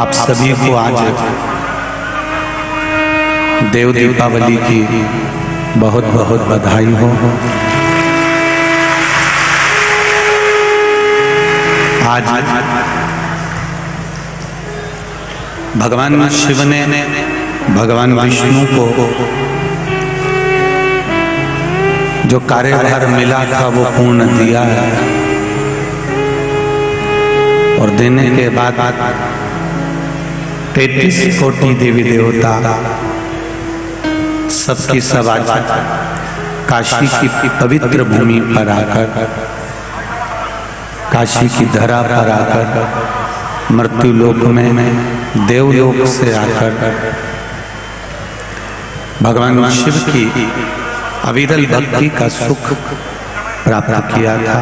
आप सभी को आज देव दीपावली की बहुत बहुत बधाई हो। आज भगवान शिव ने भगवान विष्णु को जो कार्यभार मिला था वो पूर्ण दिया है, और देने के बाद 33 कोटि देवी देवता सबकी सब आज काशी की पवित्र भूमि पर आकर, काशी की धरा पर आकर, मृत्यु लोक में देवलोक से आकर भगवान शिव की अविरल भक्ति का सुख प्राप्त किया था।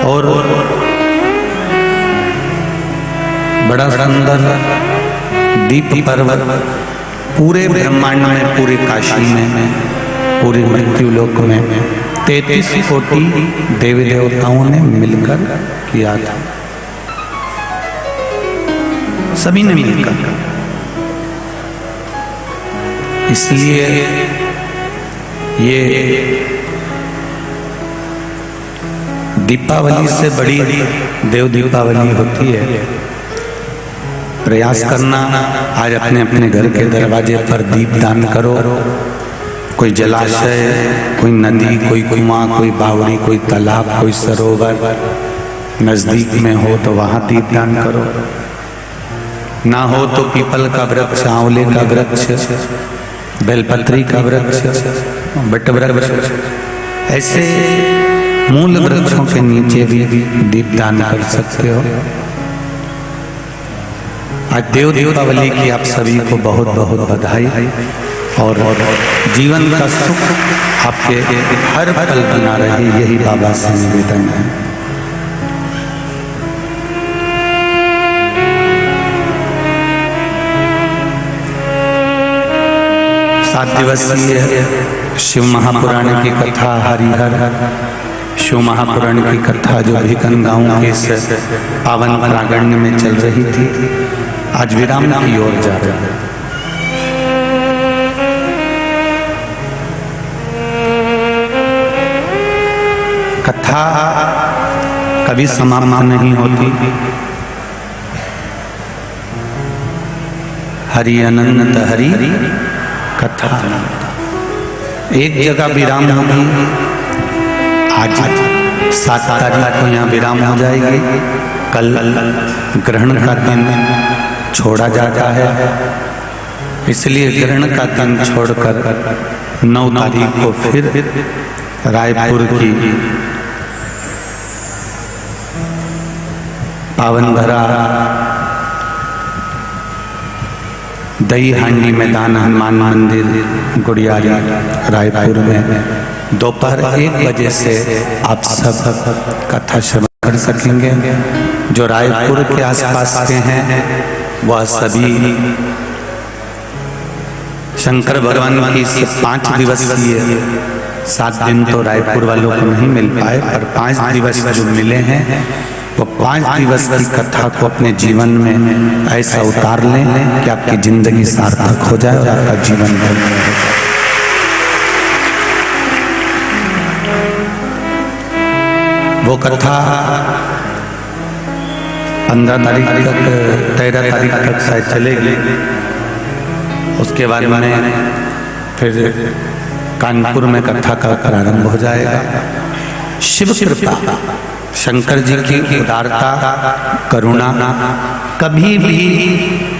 और बड़ा सुंदर दीप पर्व पूरे ब्रह्मांड में, पूरे काशी में, पूरे मृत्यु लोक में 33 कोटि देवी देवताओं ने मिलकर किया था, सभी ने मिलकर। इसलिए ये दीपावली से बड़ी देव दीपावली होती है। प्रयास करना आज अपने अपने घर के दरवाजे पर दीप दान करो। कोई जलाशय, कोई नदी, कोई कुआं, कोई बावड़ी, कोई तालाब, कोई सरोवर नजदीक में हो तो वहां दीप दान करो। ना हो तो पीपल का वृक्ष, आंवले का वृक्ष, बेलपत्री का वृक्ष, बट वृक्ष, ऐसे मूल वृक्षों के नीचे भी दीप दान कर सकते हो। आज देव दीपावली की आप सभी को बहुत बहुत बधाई, और जीवन का सुख आपके हर पल बना रहे, यही बाबा से निवेदन है। 7 दिवसीय शिव महापुराण की कथा, हरिहर शिव महापुराण की कथा जो भिकन गांव के इस पावन प्रांगण में चल रही थी, आज विराम की ओर जा रहा है। कथा कभी समाप्त नहीं होती। हरि अनंत हरि कथा एक जगह विराम होगी। आज 7 तारीख को यहाँ विराम हो जाएगी। कल ग्रहण का दिन छोड़ा जाता है, इसलिए ग्रहण का दिन छोड़कर 9 तारीख को फिर रायपुर की पावन धरा दही हांडी मैदान हनुमान मंदिर गुड़ियारी रायपुर में दोपहर 1 बजे से आप सब कथा श्रवण कर सकेंगे। जो रायपुर के आसपास के हैं वह सभी शंकर भगवान की 5 दिवसीय, 7 दिन तो रायपुर वालों को नहीं मिल पाए, पर 5 दिवस जो मिले हैं वो 5 दिवस की कथा को अपने जीवन में ऐसा उतार लें कि आपकी जिंदगी सार्थक हो जाए और आपका जीवन धन्य हो। वो कथा 15 तारीख तक, 13 तारीख तक शायद चलेगी। उसके बाद में फिर कानपुर में कथा का प्रारंभ हो जाएगा। शिव कृपा, शंकर जी की उदारता, करुणा, कभी भी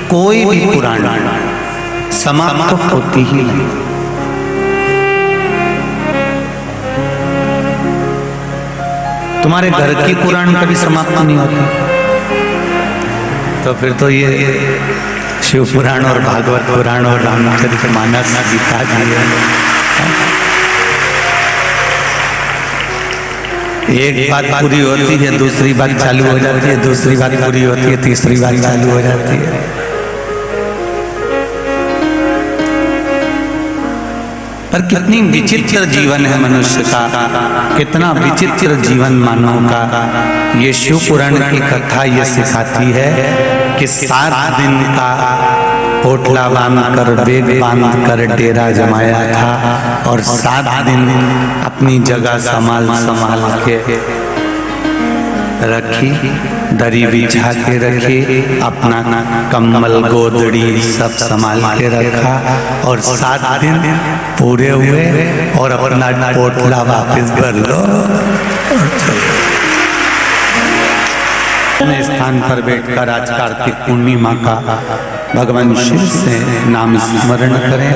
कोई भी पुराण समाप्त होती ही नहीं। तुम्हारे घर की पुराण कभी समाप्त नहीं होती, तो फिर तो ये शिव पुराण और भागवत पुराण और रामचरितमानस, गीता जी, एक बात पूरी होती है, दूसरी बात चालू हो जाती है, दूसरी बात पूरी होती है, तीसरी बात चालू हो जाती है। पर कितनी विचित्र जीवन है मनुष्य का, कितना विचित्र जीवन मानव का। ये शिव पुराण की कथा ये सिखाती है कि 7 दिन का पोटला बांध कर बेग बांध कर डेरा जमाया था और 7 दिन अपनी जगह संभाल के रखी, दरी बिछा के रखी, अपना कम्बल गोदड़ी सब संभाल के रखा और 7 दिन पूरे हुए और अपना पोटला वापस भर लो। अपने स्थान पर बैठकर आज कार्तिक पूर्णिमा का भगवान शिव से नाम स्मरण करें,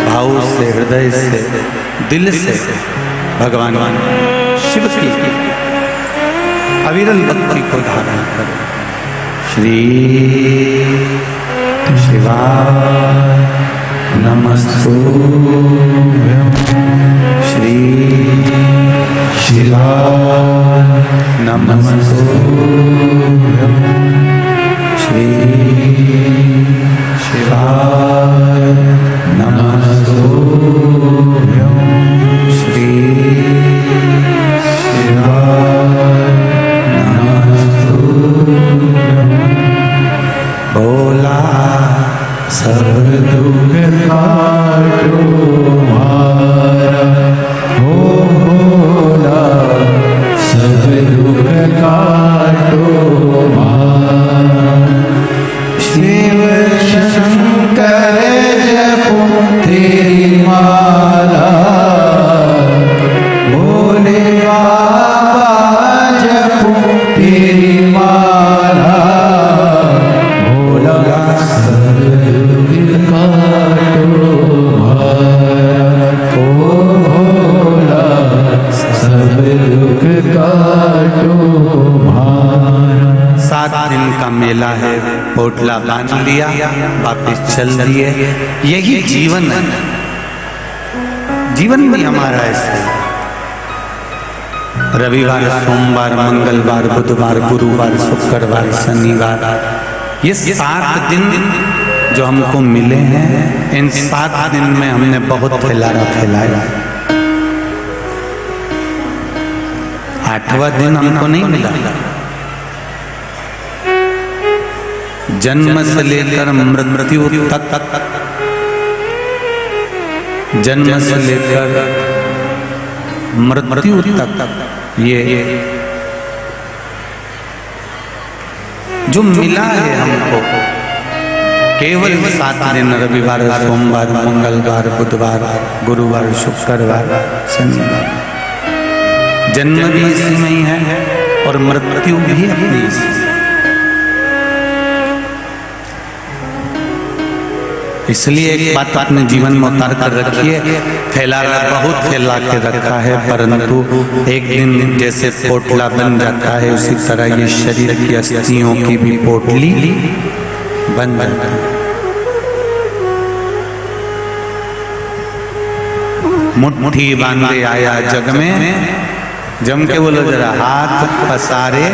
भाव से, हृदय से, दिल से भगवान शिव की अविरल भक्ति को धारण करें। श्री शिवाय नमस्तुभ्यं, श्री शिवाय नमस्तुभ्यं, श्री शिवाय नमस्तुभ्यं, श्री शिवाय नमस्तुभ्यं। भोला सब दुख काटो मारा, हो भोला सब दुख काटो मारा। शिव शंकर जपो तेरी माला, भोले बाबा जपो तेरी माला, भोला सब दुख काटो मारा, ओ भोला सब दुख काटो मारा। 7 दिन का मेला है, पोटला बांध लिया, वापिस चल दिए। यही जीवन है, जीवन भी हमारा ऐसा है। रविवार, सोमवार, मंगलवार, बुधवार, गुरुवार, शुक्रवार, शनिवार, ये 7 दिन जो हमको मिले हैं, इन 7 दिन में हमने बहुत खिलारा खिलाया। 8वां दिन हमको नहीं मिला। जन्म से लेकर मृत्यु तक, जन्म से लेकर मृत्यु तक ये जो मिला है हमको, केवल 7 दिन, रविवार, सोमवार, मंगलवार, बुधवार, गुरुवार, शुक्रवार, शनिवार। जन्म भी इसी में ही है और मृत्यु भी अपनी इसी में। इसलिए एक बात अपने जीवन में उतार कर रखिए, फैलाना बहुत फैला के रखा है, परंतु एक दिन जैसे पोटला बन जाता है, उसी तरह ये शरीर की अस्थियों की भी पोटली बन जाती है। मुट्ठी बांधे आया जग में, जम के बोलो जरा, हाथ पसारे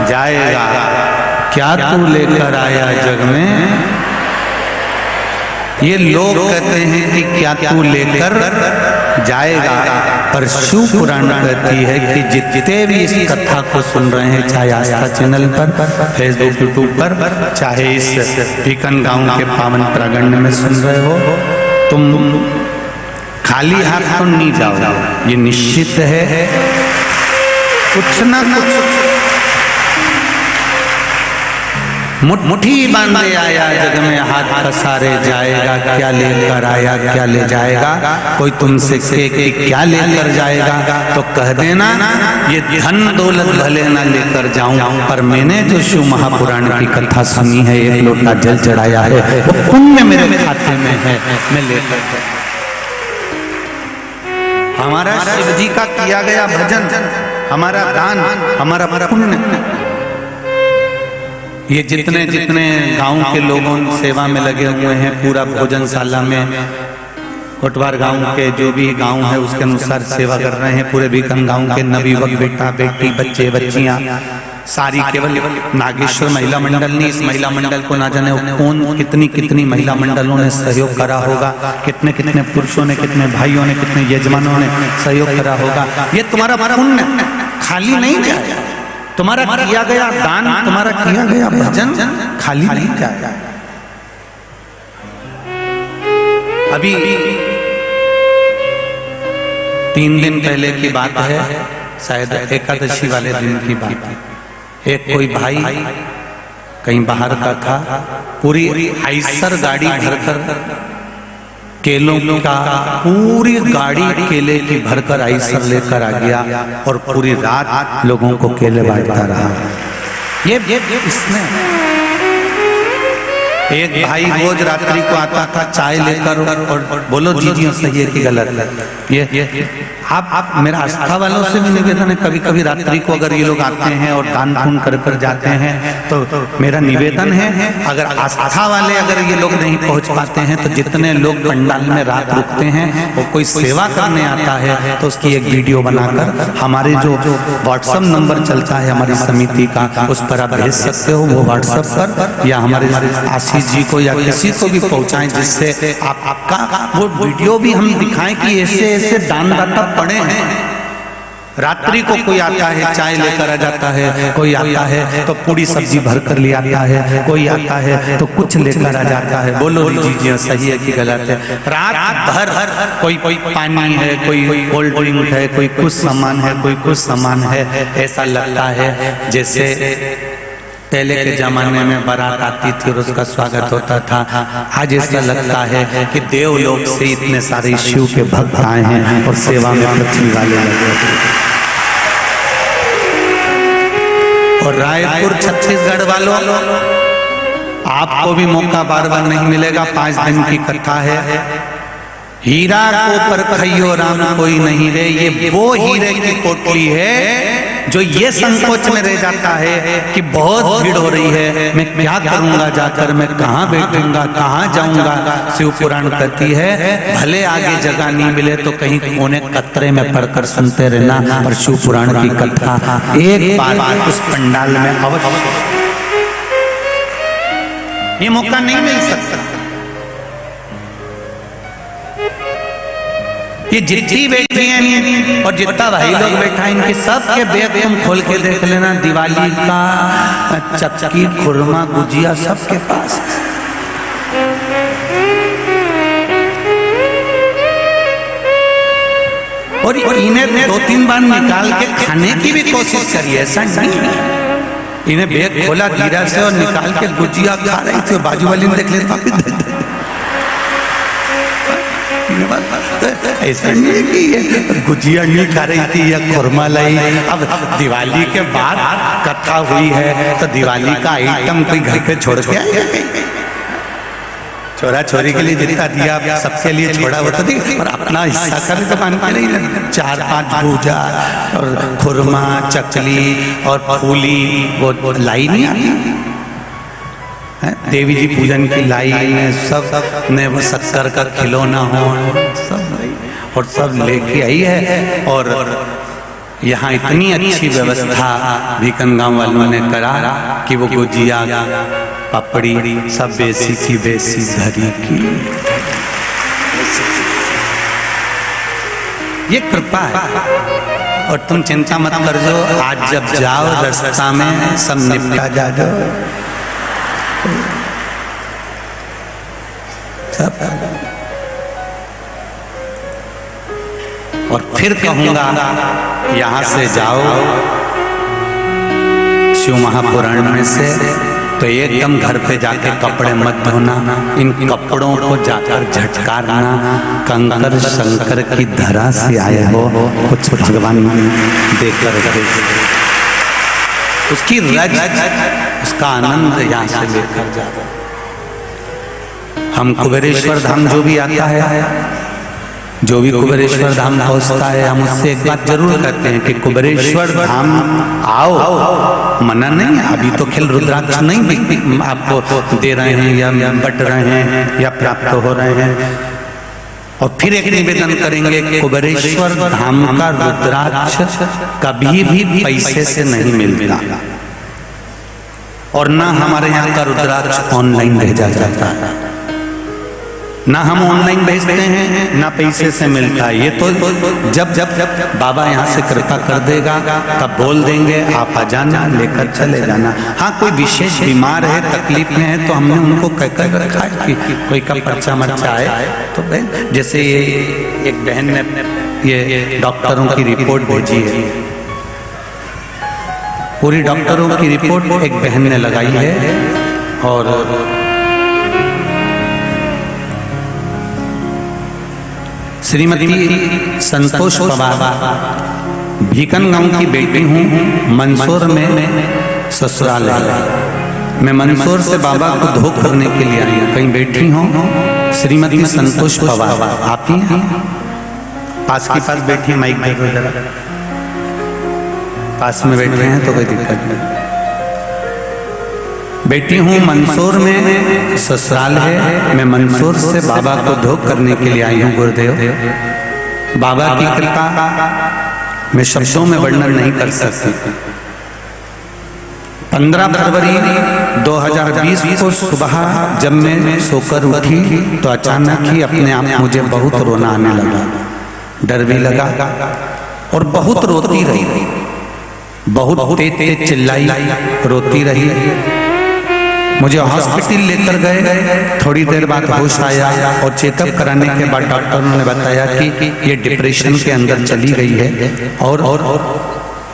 जाएगा, क्या तू लेकर आया जग में। ये लोग कहते हैं कि क्या तू लेकर जाएगा, पर शिव पुराण कहती है कि जितने भी इस कथा को सुन रहे हैं, चाहे आस्था चैनल पर, फेसबुक, यूट्यूब पर, चाहे इस पीकन गांव के पावन प्रांगण में सुन रहे हो, तुम खाली हाथ तो नहीं जाओगे। ये निश्चित है, कुछ ना कुछ मुट्ठी बांधे आया जग में, हाथ पसारे जाएगा, क्या लेकर आया क्या ले जाएगा। कोई तुमसे कहे कि क्या लेकर जाएगा तो कह देना, ये धन दौलत भले ना लेकर जाऊं, पर मैंने जो शिव महापुराण की कथा सुनी है, 1 लोटा जल चढ़ाया है, वो पुण्य मेरे खाते में है, मैं लेकर जाऊं। हमारा शिव जी का किया गया भजन, हमारा दान, हमारा पुण्य, ये जितने जितने गांव के लोगों सेवा में लगे हुए हैं, पूरा भोजनशाला में कोटवार गांव के जो भी गांव है उसके अनुसार सेवा कर रहे हैं। पूरे बीकन गांव के नवयुवक, बेटा बेटी, बच्चे बच्चियां सारी, केवल नागेश्वर महिला मंडल नहीं, इस महिला मंडल को ना जाने कौन कितनी कितनी महिला मंडलों ने सहयोग करा होगा, कितने कितने पुरुषों ने, कितने भाइयों ने, कितने यजमानों ने सहयोग करा होगा। ये तुम्हारा पुण्य खाली नहीं जाएगा, तुम्हारा किया गया दान, तुम्हारा किया गया भजन खाली नहीं जाएगा। अभी 3 दिन पहले की बात है, शायद एकादशी वाले दिन की बात है। एक कोई भाई कहीं बाहर का था, पूरी आइसर गाड़ी भरकर केलों का, पूरी गाड़ी केले की भरकर आइसर लेकर आ गया और पूरी रात लोगों को केले बांटता रहा। ये इसने एक भाई रोज रात्रि को आता था चाय लेकर और बोलो जी सही है कि गलत है। ये आप मेरा आस्था वालों से भी निवेदन है, कभी कभी रात्रि को अगर ये लोग आते हैं और दान पुण्य कर कर जाते हैं तो मेरा निवेदन है, अगर आस्था वाले अगर ये लोग नहीं पहुंच पाते हैं तो जितने लोग पंडाल में रात रुकते हैं वो कोई सेवा करने आता है तो उसकी एक वीडियो बनाकर हमारे जो व्हाट्सएप नंबर चलता है हमारी समिति का, उस पर आप भेज सकते हो। वो व्हाट्सएप पर या हमारे आशीष जी को या किसी को भी पहुंचाएं, जिससे आपका वो वीडियो भी हम दिखाएं कि ऐसे ऐसे दानदाता पड़े हैं। रात्रि को कोई आता है चाय लेकर आ जाता है, कोई आता है तो पूरी सब्जी भर कर ले आता है, कोई आता है तो कुछ लेकर आ जाता है। बोलो जी सही है कि गलत है। रात भर कोई पानी है, कोई कोल्ड ड्रिंक है, कोई कुछ सामान है, कोई कुछ सामान है। ऐसा लगता है जैसे पहले के जमाने में बारात आती थी और उसका स्वागत होता था। आज ऐसा लगता है कि देवलोक से इतने सारे शिव के भक्त आए हैं और सेवा में पृथ्वी वाले लगे। और रायपुर छत्तीसगढ़ वालों, आपको भी मौका बार बार नहीं मिलेगा। 5 दिन की कथा है। हीरा को परखइयो राम कोई नहीं रे, ये वो हीरे की पोटली है जो ये संकोच में रह जाता है कि बहुत भीड़ हो रही है, मैं क्या करूंगा जाकर, मैं कहाँ बैठूंगा, कहाँ जाऊंगा। शिव पुराण कहती है भले आगे जगह नहीं मिले तो कहीं कोने कतरे में पढ़कर सुनते रहना, और शिव पुराण की कथा एक बार उस पंडाल में अवश्य, ये मौका नहीं मिल सकता। ये जितनी बैठी हैं और जितना भाई लोग बैठा है, इनके सबके बैग तुम खोल के देख लेना। दिवाली का चक्की, खुरमा, गुजिया सबके पास। और इन्हें 2-3 बार निकाल के खाने की भी कोशिश करी, ऐसा नहीं। इन्हें बैग खोला धीरे से और निकाल के गुजिया खा रही थी, बाजू वाली ने देख लेते ऐसा नहीं कि गुजिया नहीं खा रही थी या खुरमा लाई। अब दिवाली के बाद कथा हुई है तो दिवाली का आइटम कोई घर पे छोड़ के आएगा? छोरा छोरी के लिए जितना दिया सबके लिए छोड़ा होता थी, और अपना हिस्सा करे तो मान के नहीं। 4-5 भूजा और खुरमा, चकली और फूली वो लाई नहीं आती। देवी जी पूजन की लाई में सब ने वो 70 का खिलौना हो सब, और सब लेके आई है। और यहाँ इतनी अच्छी व्यवस्था भीकन गांव वालों ने करा कि वो गुजिया, पपड़ी सब बेसी की बेसी धरी की। ये कृपा है। और तुम चिंता मत कर, जो आज जब जाओ रास्ता में सब निपटा जा जाओ। और फिर कहूंगा यहां से जाओ शिव महापुराण में से तो एकदम घर पे जाके कपड़े मत धोना, इन कपड़ों को जाकर झटकारना। कंकर शंकर की धरा से आए हो, कुछ भगवान देकर उसकी रज, उसका आनंद यहाँ से लेकर जाओ। हम कुबेरेश्वर धाम जो भी आता है, जो भी कुबेरेश्वर धाम पहुंचता है, हम उससे एक बात जरूर कहते हैं कि कुबेरेश्वर धाम आओ। मना नहीं है, अभी तो खेल रुद्राक्ष नहीं आपको दे रहे हैं या बट रहे हैं या प्राप्त हो रहे हैं। और फिर एक निवेदन करेंगे कि कुबेरेश्वर धाम का रुद्राक्ष कभी भी पैसे से नहीं मिलता, और ना हमारे यहाँ का रुद्राक्ष ऑनलाइन भेजा जाता है। ना हम ऑनलाइन भेजते हैं ना पैसे से मिलता है। ये तो जब जब बाबा यहाँ से कृपा कर देगा तब बोल देंगे आप आ जाना, लेकर चले जाना। हाँ, कोई विशेष बीमार है, तकलीफ में है, तो हमने उनको कहकर रखा है कि कोई का पर्चा मर्चा आए तो जैसे ये एक बहन ने ये डॉक्टरों की रिपोर्ट भेजी है, पूरी डॉक्टरों की रिपोर्ट एक बहन ने लगाई है। और श्रीमती संतोष पवार, भीकन गांव की बेटी हूँ, मंदसौर में ससुराल है। मैं मंदसौर से बाबा को धोख करने के लिए आई हूँ। कहीं बैठी हूँ श्रीमती संतोष पवार, आप ही हैं? पास की पास बैठी, माइक पास में बैठे हैं तो कोई दिक्कत नहीं। बेटी हूँ, मंदसौर में ससुराल है। मैं मंदसौर से बाबा को धोख करने के लिए आई हूँ गुरुदेव। बाबा की कृपा मैं शब्दों में वर्णन नहीं कर सकती। 15 फरवरी 2020 को सुबह जब मैं सोकर उठी तो अचानक ही अपने आप मुझे बहुत रोना आने लगा, डर भी लगा और बहुत रोती रही, बहुत तेज चिल्लाई, रोती रही। मुझे हॉस्पिटल लेकर गए, थोड़ी देर बाद होश आया और चेकअप कराने के बाद डॉक्टरों ने बताया कि ये डिप्रेशन के अंदर चली गई है और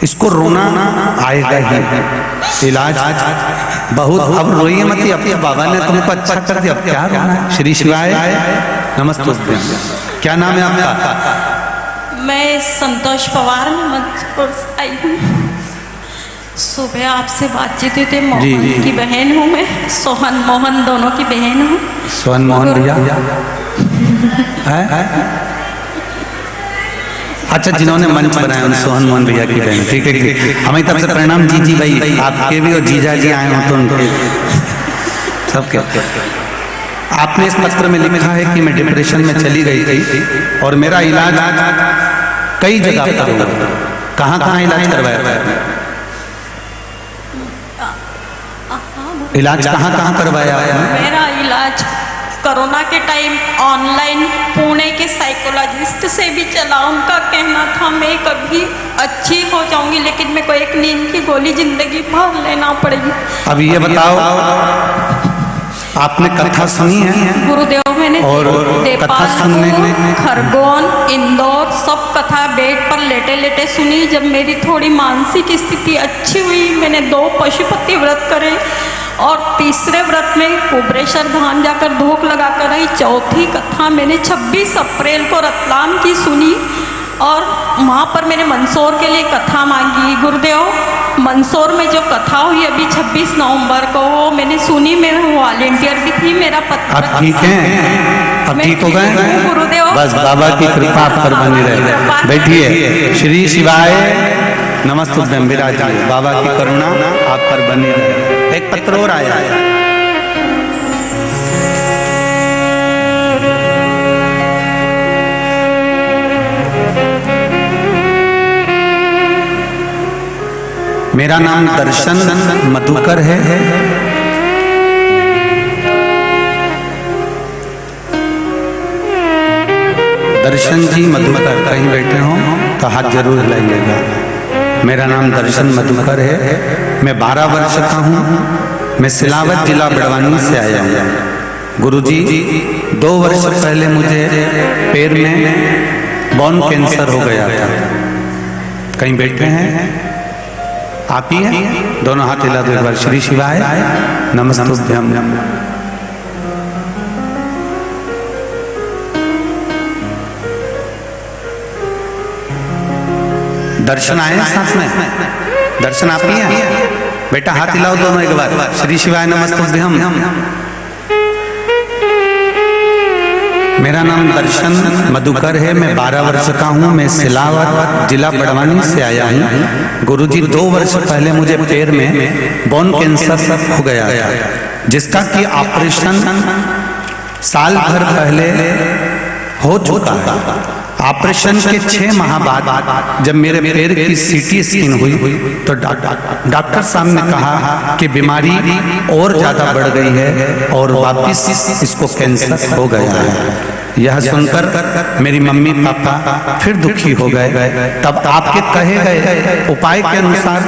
इसको रोना आएगा ही। इलाज बहुत, अब रोइए मत, अब बाबा ने तुमको अच्छा कर दिया, अब क्या रोना है। श्री शिवाय नमस्ते। क्या नाम है आपका? मैं संतोष पवार, मंदसौर से आई हूँ। सुबह आपसे बातचीत हुई थी। मोहन की बहन हूँ मैं, सोहन मोहन दोनों की बहन हूँ। सोहन मोहन भैया अच्छा, जिन्होंने मंच बनाया उन सोहन मोहन भैया की बहन, ठीक है ठीक है। हमारी तरफ से प्रणाम जीजी भाई, आपके भी और जीजा जी आए हो तो उनके सबके। आपने इस पत्र में लिखा है कि मैं डिप्रेशन में चली गई थी और मेरा इलाज कई जगह पर हुआ। कहाँ कहाँ इलाज करवाया था? इलाज कहाँ कहाँ करवाया? मेरा इलाज कोरोना के टाइम ऑनलाइन पुणे के साइकोलॉजिस्ट से भी चला। उनका कहना था मैं कभी अच्छी हो जाऊंगी, लेकिन मेरे को एक नींद की गोली जिंदगी भर लेना पड़ेगी। अब ये बताओ, आपने कथा सुनी है? गुरुदेव, मैंने नेपाल, खरगोन, इंदौर सब कथा बेड पर लेटे लेटे सुनी। जब मेरी थोड़ी मानसिक स्थिति अच्छी हुई, मैंने 2 पशुपति व्रत करे और तीसरे व्रत में कुबरेश्वर धाम जाकर धूप लगाकर आई। चौथी कथा मैंने 26 अप्रैल को रतलाम की सुनी और वहाँ पर मैंने मंदसौर के लिए कथा मांगी। गुरुदेव, मंदसौर में जो कथा हुई अभी 26 नवंबर को, वो मैंने सुनी। मैं वॉलेंटियर भी थी, मेरा पत्र। अब ठीक है, अब ठीक हो गए गुरुदेव। बस बाबा की कृपा आप पर बनी रहे। बैठिए। श्री शिवाय नमस्तुभ्यं। विराजिए, बाबा की करुणा आप पर बनी रहे। एक पत्र और आया है। मेरा नाम दर्शन मधुकर है। दर्शन जी मधुकर कहीं बैठे हो तो हाथ जरूर लाइएगा। मेरा नाम दर्शन मधुकर है। मैं 12 वर्ष का हूँ। मैं सिलावट जिला बड़वानी से आया हूँ। गुरुजी, 2 वर्ष पहले मुझे पैर में बोन कैंसर हो गया था। कहीं बैठे हैं? आप ही हैं? दोनों हाथ हिला दो एक बार। श्री शिवाय नमस्तुभ्यं। दर्शन आए साथ में? दर्शन आप ही हैं? बेटा हाथ हिलाओ दोनों एक बार। श्री शिवाय नमस्तुभ्यं। मेरा नाम दर्शन मधुकर है। मैं 12 वर्ष का हूँ। मैं सिलावट जिला बड़वानी से आया हूँ। गुरुजी, 2 वर्ष पहले मुझे पैर में बोन कैंसर हो गया था, जिसका कि ऑपरेशन साल भर पहले हो चुका है। ऑपरेशन के 6 माह बाद जब मेरे पैर की सीटी स्कैन हुई तो डॉक्टर साहब ने कहा कि बीमारी और ज्यादा बढ़ गई है और वापस इसको कैंसर हो गया है। यह सुनकर मेरी मम्मी पापा फिर दुखी हो गए। तब आपके कहे गए उपाय के अनुसार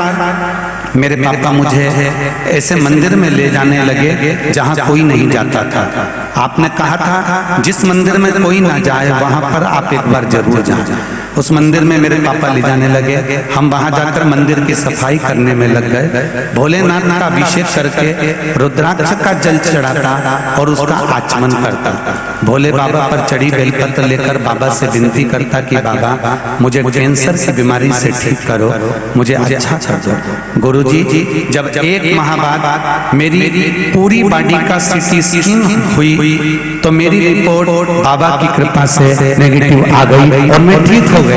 मेरे पापा मुझे ऐसे मंदिर में ले जाने लगे जहां कोई नहीं जाता था। आपने कहा था जिस मंदिर में कोई ना जाए वहां पर आप एक बार जरूर जाएं। उस मंदिर में मेरे पापा ले जाने लगे। हम वहां जाकर मंदिर की सफाई करने में लग गए। भोलेनाथ का अभिषेक करके रुद्राक्ष का जल चढ़ाता और उसका आचमन करता। भोले बाबा पर चढ़ी बेलपत्र लेकर बाबा से विनती करता कि बाबा मुझे कैंसर की बीमारी से ठीक करो, मुझे अच्छा कर दो। गुरुजी जब 1 माह बाद मेरी पूरी बॉडी का सीटी स्कैन हुई तो मेरी रिपोर्ट बाबा की कृपा से नेगेटिव आ गई और मैं ठीक हो गया।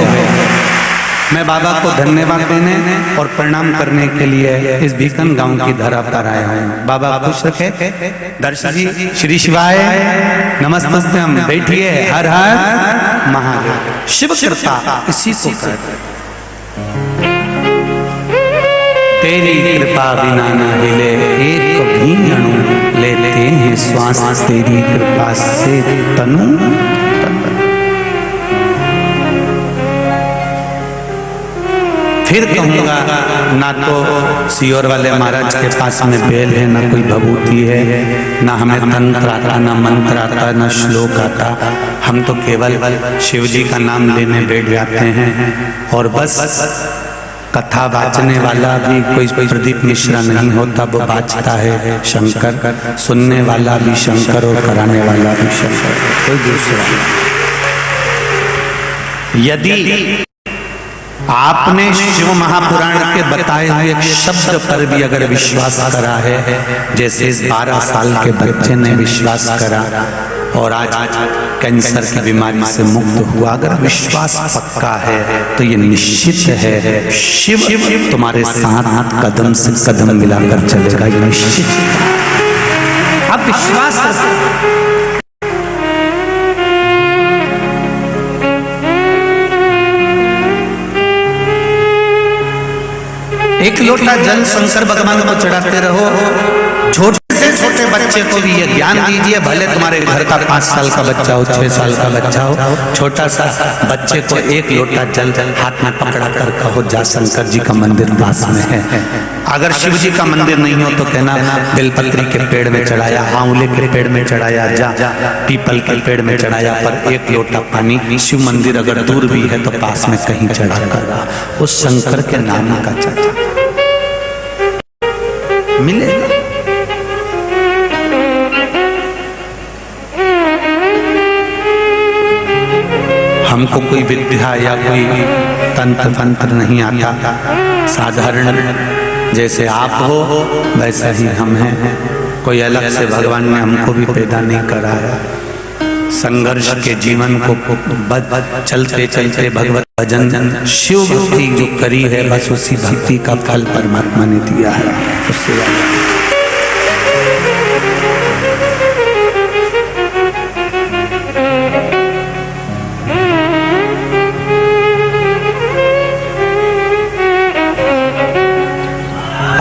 मैं बाबा को धन्यवाद देने और प्रणाम करने के लिए इस बीकन गांव की धरा पर आया हूँ। बाबा खुश रखे। दर्शन जी श्री शिवाय नमस्ते। हम बैठिए। हर हर महादेव। शिव कृपा इसी को कहते हैं। तेरी कृपा बिना न हिले एक भी अणु, लेते हैं श्वास तेरी कृपा से तनु तन। फिर कहूंगा ना तो सियोर वाले महाराज के पास में बेल है, ना कोई भभूति है, ना हमें तंत्र आता, ना मंत्र आता, ना श्लोक आता। हम तो केवल शिव जी का नाम लेने बैठ जाते हैं और बस कथा वाचने वाला भी कोई प्रदीप मिश्रा नहीं होता, वो वाचता है शंकर। सुनने वाला भी शंकर और कराने वाला भी शंकर, कोई दूसरा नहीं। यदि आपने शिव महापुराण के बताए हुए एक शब्द पर भी अगर विश्वास करा है, जैसे इस 12 साल के बच्चे ने विश्वास करा और आज कैंसर की बीमारी से मुक्त हुआ, अगर विश्वास पक्का है तो ये निश्चित है शिव तुम्हारे साथ कदम से कदम मिलाकर चलेगा। ये निश्चित। अब विश्वास एक लोटा जल शंकर भगवान को चढ़ाते रहो। छोटे से छोटे बच्चे को भी ये ज्ञान दीजिए, भले तुम्हारे घर का 5 साल का बच्चा हो, 6 साल का बच्चा हो, छोटा सा बच्चे को एक लोटा जल हाथ में पकड़ा कर कहो जा शंकर जी का मंदिर पास में है। अगर शिव जी का मंदिर नहीं हो तो कहना बेलपत्री के पेड़ में चढ़ाया, आंवले के पेड़ में चढ़ाया, जा पीपल के पेड़ में चढ़ाया, पर एक लोटा पानी शिव मंदिर अगर दूर भी है तो पास में कहीं चढ़ा कर उस शंकर के नाम का चढ़ा मिलेगा। हमको कोई विद्या या कोई तंत्र मंत्र नहीं आता। साधारण जैसे आप हो वैसा ही हम हैं। कोई अलग से भगवान ने हमको भी पैदा नहीं कराया। संघर्ष के जीवन को चलते चलते भगवत भजन शिव भक्ति जो करी है, बस उसी भक्ति का फल परमात्मा ने दिया है। उससे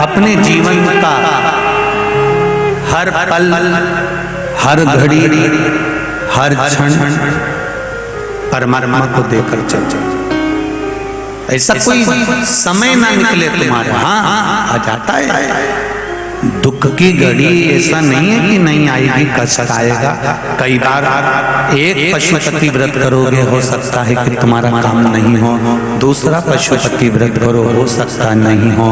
अपने जीवन का हर पल, हर घड़ी, हर क्षण परमात्मा को देकर चल। ऐसा कोई समय ना निकले तुम्हारा। हाँ आ जाता है दुख की घड़ी, ऐसा नहीं है कि नहीं आएगी, कष्ट आएगा। कई बार एक पशुपति व्रत करोगे, हो सकता है कि तुम्हारा काम नहीं हो, दूसरा पशुपति व्रत करो, हो सकता नहीं हो।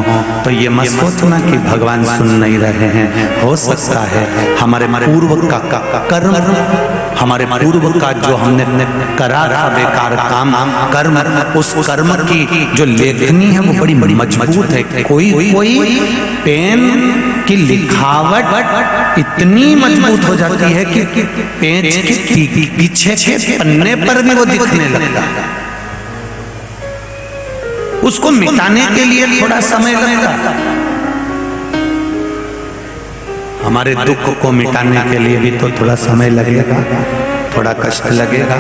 तो ये मत सोचना कि भगवान सुन नहीं रहे हैं। हो सकता है हमारे पूर्व का कर्म, हमारे पूर्व का जो हमने करा था बेकार काम कर्म, उस कर्म की जो लेखनी है वो बड़ी मजबूत है। कोई पेन की लिखावट इतनी मजबूत हो जाती है कि पेज के पीछे के पन्ने पर भी वो दिखने लगता है। उसको मिटाने के लिए थोड़ा समय लगता है। हमारे दुख को मिटाने के लिए भी तो थोड़ा समय लगेगा, थोड़ा कष्ट लगेगा।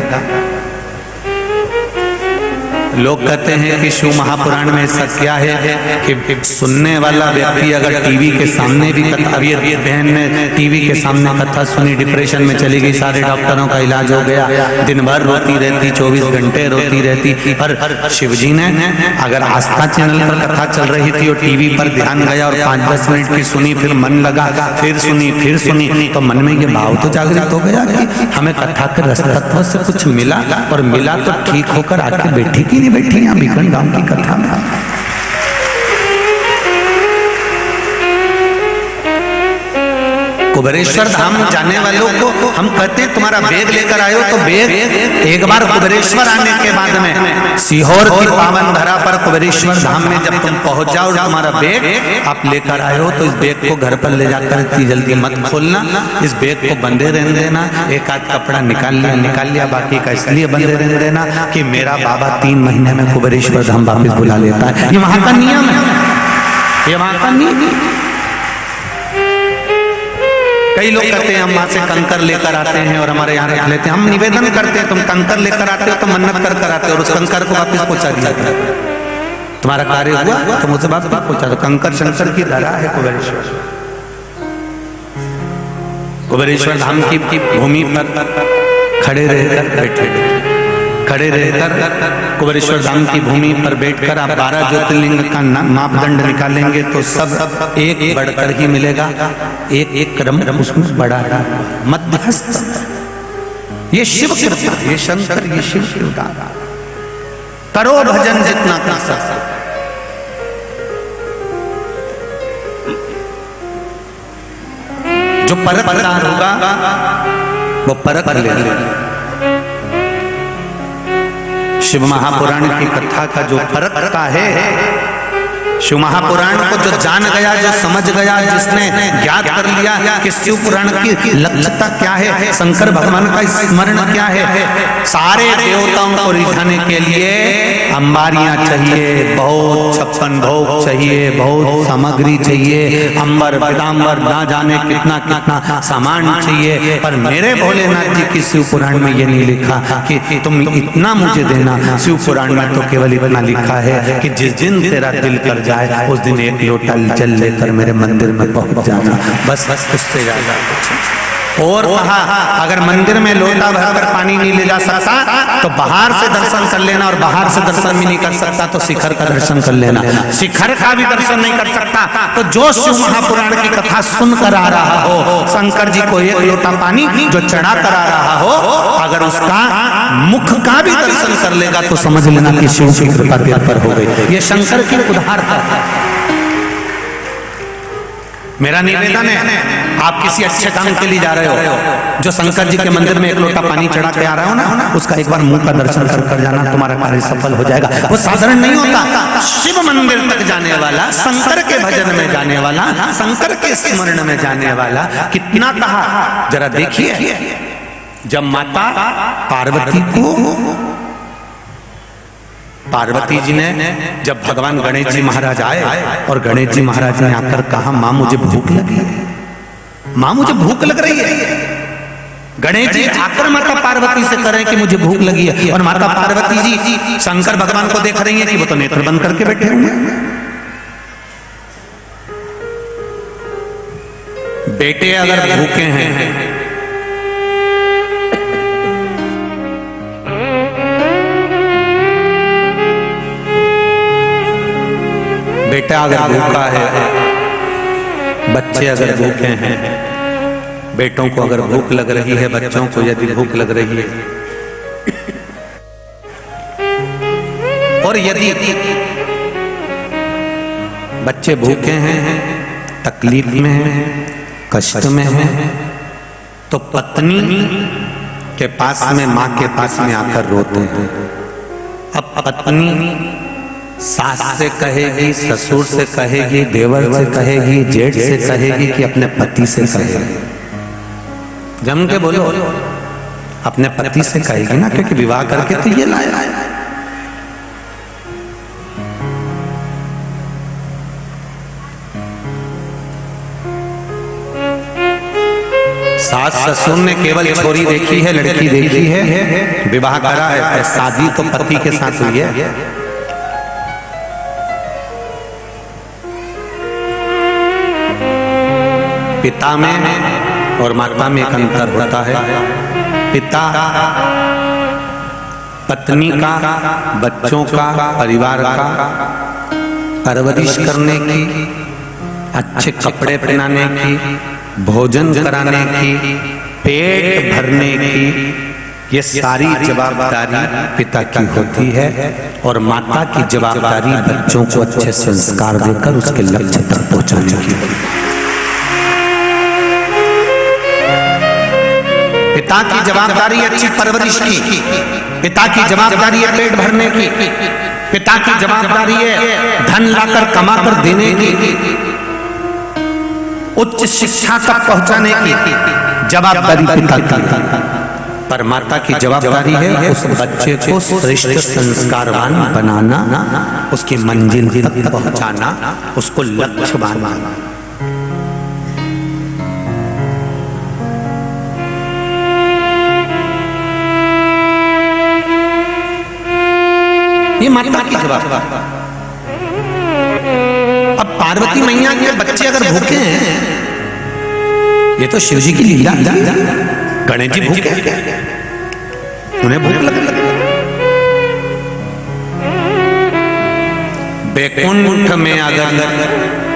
लोग कहते हैं कि शिव महापुराण में ऐसा क्या है कि सुनने वाला व्यक्ति अगर टीवी के सामने भी कथा, अब ये बहन ने टीवी के सामने कथा सुनी, डिप्रेशन में चली गई, सारे डॉक्टरों का इलाज हो गया, दिन भर रोती रहती, 24 घंटे रोती रहती। पर शिवजी ने अगर आस्था चैनल पर कथा चल रही थी और टीवी पर ध्यान गया और 5-10 मिनट की सुनी, फिर मन लगा, फिर सुनी, तो मन में ये भाव तो जागृत हो गया कि हमें कथा के रसतत्व से कुछ मिला, और मिला तो ठीक होकर आके बैठी कि नहीं बैठी यहाँ बीकन गांव की कथा में। कुबेरेश्वर धाम जाने वालों को हम कहते हैं तुम्हारा बैग लेकर आयो, तो बैग एक बार कुबेरेश्वर आने के बाद में सीहोर की पावन धरा पर कुबेरेश्वर धाम में जब तुम पहुंच जाओ और तुम्हारा बैग आप लेकर आयो, तो इस बैग को घर पर ले जाकर इतनी जल्दी मत खोलना, इस बैग को बंधे रहने देना। एक आध कपड़ा निकाल लिया, बाकी का इसलिए बंधे रहने देना कि मेरा बाबा 3 महीने में कुबेरेश्वर धाम वापिस बुला लेता है। ये वहां का नियम है, ये वहां का नियम है। कई लोग कहते हैं हम वहां से कंकर लेकर आते हैं और हमारे यहाँ रख लेते हैं। हम निवेदन करते हैं, तुम कंकर लेकर आते हो तो मन्नत कर आते हो और उस कंकर को वापस पहुंचा दिया, तुम्हारा कार्य हुआ तो मुझसे वापस पहुंचा दो। कंकर शंकर की धरा है कुबेरेश्वर। कुबेरेश्वर धाम की भूमि पर खड़े रहकर कुबेरेश्वर धाम की भूमि पर बैठकर आप 12 ज्योतिर्लिंग का मापदंड निकालेंगे तो सब एक बढ़कर ही मिलेगा, एक क्रम उसमें बड़ा मध्यस्थ। ये शिव कृपा, ये शंकर, ये शिव कृपा। करो भजन जितना कर सकते। जो परकदार होगा वो परक ले। शिव महापुराण की कथा का जो फर्क है, शिव महापुराण को जो जान गया, जो समझ गया, जिसने ज्ञात कर लिया कि शिव पुराण की लक्ष्यता क्या है, शंकर भगवान का स्मरण क्या है। सारे देवताओं को रिझाने के लिए अंबारियां चाहिए, बहुत 56 भोग चाहिए, बहुत सामग्री चाहिए, अंबर पीताम्बर ना जाने कितना कितना सामान चाहिए। पर मेरे भोलेनाथ जी की शिव पुराण में ये नहीं लिखा कि तुम इतना मुझे देना। शिव पुराण में तो केवल इतना लिखा है कि जिस दिन तेरा दिल कर जाए उस दिन एक लोटा जल लेकर मेरे मंदिर में पहुंच जाना, बस उससे ज्यादा कुछ। और कहा अगर मंदिर में लोटा भरकर पानी नहीं ले जा सकता तो बाहर से दर्शन कर लेना, और बाहर से दर्शन भी नहीं कर सकता तो शिखर का दर्शन कर लेना। शिखर का भी दर्शन नहीं कर सकता तो जो शिव महापुराण की कथा सुनकर आ रहा हो, शंकर जी को एक लोटा पानी जो चढ़ा कर आ रहा हो, अगर उसका मुख का भी दर्शन कर लेगा तो समझ लेना कि शिव की कृपा तेरे पर हो गई। ये शंकर की उदाहरण है। मेरा निवेदन है, आप किसी अच्छे काम के लिए जा रहे हो, जो शंकर जी के मंदिर में एक लोटा पानी चढ़ा के आ रहा हो ना, उसका एक बार मुंह का दर्शन कर जाना, तुम्हारा कार्य सफल हो जाएगा। वो साधारण नहीं होता। शिव मंदिर तक जाने वाला, शंकर के भजन में जाने वाला, शंकर के स्मरण में जाने वाला कितना कहा जरा देखिए। जब माता पार्वती जी ने जब भगवान गणेश जी महाराज आए और गणेश जी महाराज ने आकर कहा मां मुझे भूख लगी है, मां मुझे भूख लग रही है। गणेश जी आकर माता पार्वती से करें कि मुझे भूख लगी है, और माता पार्वती जी शंकर भगवान को देख रही है कि वो तो नेत्र बंद करके बैठे हुए हैं। बेटे अगर भूखे हैं, बेटा अगर भूखा है, बच्चे अगर भूखे हैं, बेटों को अगर भूख लग रही है, बच्चों को यदि भूख लग रही है, और यदि बच्चे भूखे हैं, तकलीफ में हैं, कष्ट में हैं, तो पत्नी के पास में, मां के पास में आकर रोते हैं। अब पत्नी सास से कहेगी, ससुर से कहेगी, देवर से कहेगी, जेठ से कहेगी कि अपने पति से कहेगी। जम के बोलो, अपने पति से कहेगी ना, क्योंकि विवाह करके तो ये लाया। सास ससुर ने केवल छोरी देखी है, लड़की देखी है, विवाह करा है, पर शादी तो पति के साथ हुई है। पिता में और माता में एक अंतर होता है। पिता पत्नी का, बच्चों का, परिवार का परवरिश करने की, अच्छे कपड़े पहनाने की, भोजन कराने की, पेट भरने की, ये सारी जवाबदारी पिता की होती है। और माता की जवाबदारी बच्चों को अच्छे संस्कार देकर उसके लक्ष्य तक पहुंचाने की। पिता की जवाबदारी है अच्छी परवरिश की, पिता की जवाबदारी है पेट भरने की, पिता की जवाबदारी है धन लाकर कमाकर देने की, उच्च शिक्षा तक पहुंचाने की जवाबदारी पिता की। पर माता की जवाबदारी है उस बच्चे को श्रेष्ठ संस्कारवान बनाना, उसकी मंजिल तक पहुंचाना, उसको लक्ष्य बनाना। ये माता की जवाबदारी। अब पार्वती मैया के बच्चे अगर भूखे हैं, ये तो शिव जी की लीला। गणेश जी भूखे, उन्हें भूख लगती। बैकुंठ में अगर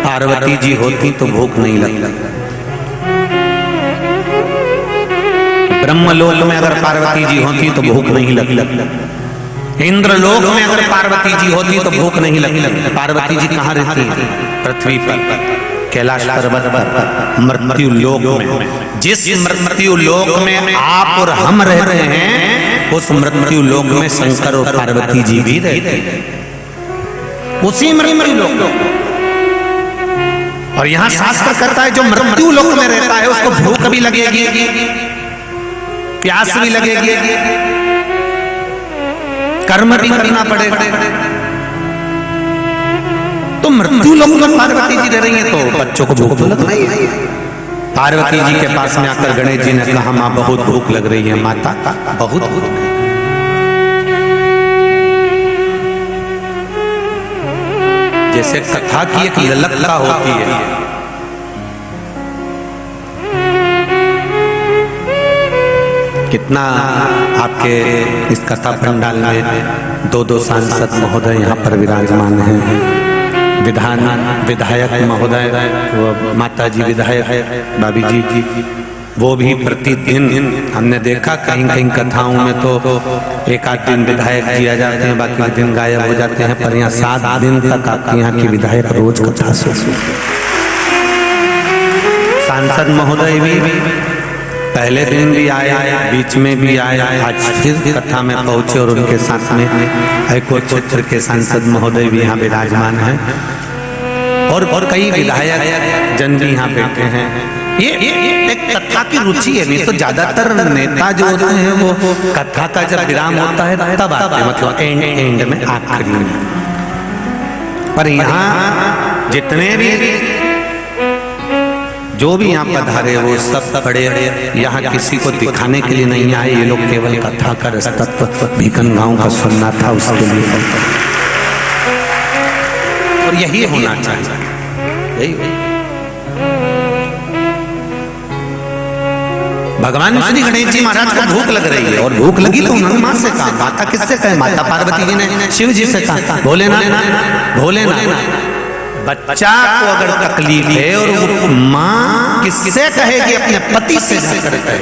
पार्वती जी होती तो भूख नहीं लगती। ब्रह्मलोक में अगर पार्वती जी होती तो भूख नहीं लगती। इंद्रलोक में अगर पार्वती जी होती तो भूख नहीं लगती। पार्वती जी कहाँ रहती है? पृथ्वी पर, कैलाश पर्वत पर, मृत्यु लोक में। जिस मृत्यु लोक में आप और हम रहते हैं, उस मृत्यु लोक में शंकर और पार्वती जी भी रहते हैं, उसी मृत्यु लोक। और यहाँ शास्त्र कहता है जो मृत्यु लोक में रहता है उसको भूख भी लगेगी, प्यास भी लगेगी, कर्म भी करना पड़ेगा। तो मृत्यु लोक में पार्वती जी रह रही हैं तो बच्चों को भूख तो लग रही है। पार्वती जी के पास में आकर गणेश जी ने कहा मां बहुत भूख लग रही है। माता बहुत भूख है। जैसे कथा की एक ललकता होती है, कितना आपके इस कथा पंडाल में दो सांसद महोदय यहाँ पर विराजमान हैं। विधायक महोदय, माता जी विधायक भाभी जी, वो भी प्रतिदिन हमने देखा कहीं कहीं कथाओं में तो एक आध दिन विधायक जी आ जाते हैं, बाकी दिन गायब हो जाते हैं। पर यहाँ 7 दिन तक आपके यहाँ की विधायक रोज कथा सुनते। सांसद महोदय भी पहले दिन भी आया, बीच में भी आया, आज फिर कथा में पहुंचे और उनके साथ में हाईकोर्ट क्षेत्र के सांसद महोदय भी यहाँ विराजमान हैं और कई विधायक जन भी यहाँ बैठे हैं। ये एक कथा की रुचि है। नहीं तो ज्यादातर नेता जो होते हैं वो कथा का जब विराम होता है तब आते हैं, मतलब एंड में, आखिरी में। पर यहाँ जितने भी जो भी यहाँ पधारे वो सब बड़े, यहाँ किसी को दिखाने के लिए नहीं आए। ये लोग केवल कथा का रसतत्व भीकन गांव का सुनना था, उसके लिए। और यही होना चाहिए। यही भगवान श्री गणेश जी महाराज को भूख लग रही है और भूख लगी तो उन्होंने माँ से कहा। माता किससे कहे? माता पार्वती जी ने शिव जी से कहा, भोलेनाथ बच्चा को अगर तकलीफ है और वो माँ किससे कहेगी? अपने पति से जाकर कहे।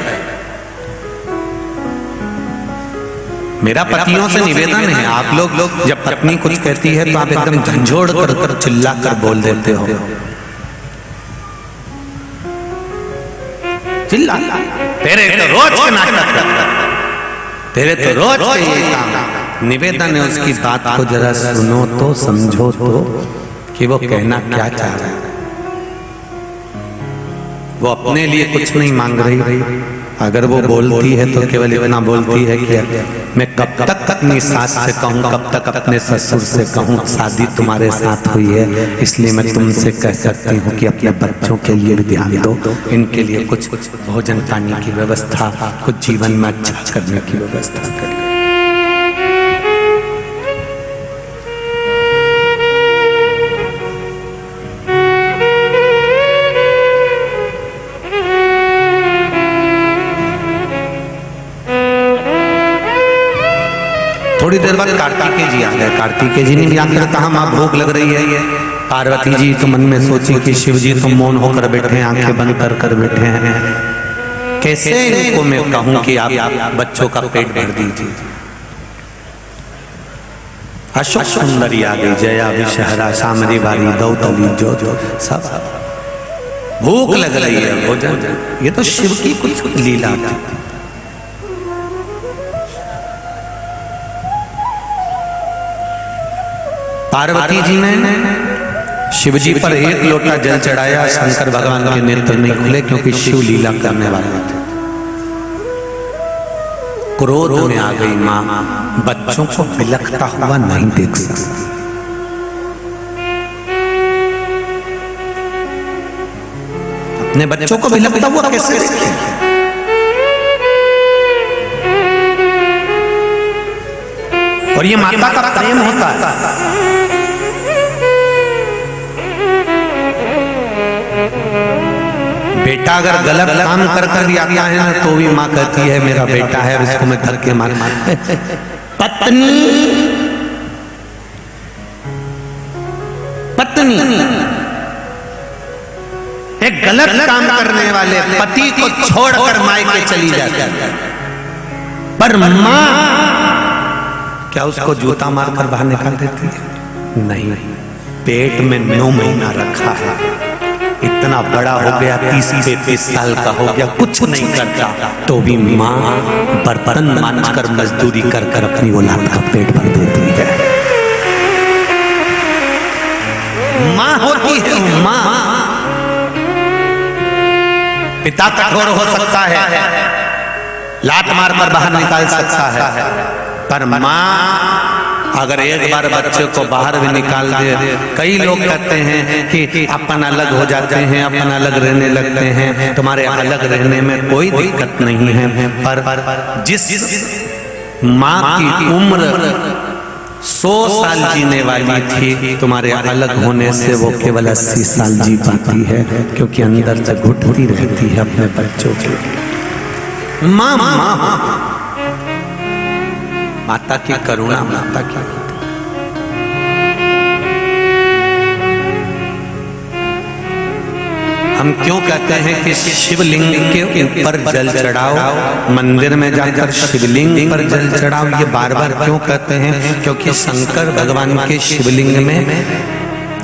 मेरा पतियों से निवेदन है, आप लोग जब पत्नी कुछ कहती है तो आप एकदम झंझोड़ कर चिल्ला कर बोल देते हो। चिल्ला, तेरे तो रोज के नाटक, तेरे तो रोज के ये काम। निवेदन है उसकी बात को जरा सुनो तो, समझो तो कि वो कहना क्या चाह रहा है। वो अपने लिए कुछ नहीं मांग रही, अगर वो बोलती है तो केवल इतना बोलती है कि मैं कब तक अपनी सास से कहूँ, कब तक अपने ससुर से कहूँ, शादी तुम्हारे साथ हुई है इसलिए मैं तुमसे कह सकती हूँ कि अपने बच्चों के लिए भी ध्यान दो, इनके लिए कुछ भोजन पानी की व्यवस्था, कुछ जीवन में अच्छा करने की व्यवस्था करें। थोड़ी देर बाद कार्तिकेय जी आ गए। कार्तिकेय जी ने भी आकर कहा माँ भूख लग रही है। पार्वती जी तो मन में सोची कि शिव जी तो मौन होकर बैठे हैं, आंखें बंद कर बैठे हैं, कैसे इनको मैं कहूं कि आप बच्चों का पेट भर दीजिए। अशोक सुंदरी आ गई, जया विषहरा सामरी बारी दौतली जो सब भूख लग रही है भोजन। ये तो शिव की कुछ लीला थी। पार्वती जी ने शिव जी पर एक लोटा जल चढ़ाया। शंकर भगवान के नेत्र नहीं खुले क्योंकि शिव लीला करने वाले थे। क्रोध में आ गई मां, बच्चों को बिलखता हुआ नहीं देख सकती। अपने बच्चों को बिलखता हुआ कैसे देखें? और ये माता का प्रेम होता है। बेटा अगर गलत काम कर भी आता है ना तो भी माँ कहती है मेरा बेटा है, इसको मैं धक्के मार। पत्नी एक गलत काम करने वाले पति को छोड़कर मायके चली जाती है, पर माँ क्या उसको जूता मारकर बाहर निकाल देती है? नहीं, पेट में 9 महीना रखा है, इतना बड़ा हो गया, 30-35 साल का हो गया, कुछ नहीं करता तो भी माँ बर्तन मांजकर मजदूरी कर कर अपनी औलाद का पेट भर देती है। माँ होती है माँ। पिता कठोर हो सकता है, लात मारकर बाहर निकाल सकता है, पर माँ अगर एक बार बच्चे को बाहर भी निकाल दे, कई लोग कहते हैं कि अपन अलग हो जाते हैं, अपन अलग रहने लगते हैं, तुम्हारे अलग रहने में कोई दिक्कत नहीं है, पर जिस माँ की उम्र 100 साल जीने वाली थी, तुम्हारे अलग होने से वो केवल 80 साल जी पाती है, क्योंकि अंदर से घुटती रहती है अपने बच्चों के। माँ माता की करुणा, माता की। हम क्यों कहते हैं कि शिवलिंग के ऊपर जल चढ़ाओ, मंदिर में जाकर शिवलिंग पर जल चढ़ाओ, ये बार बार क्यों कहते हैं? क्योंकि शंकर भगवान के शिवलिंग में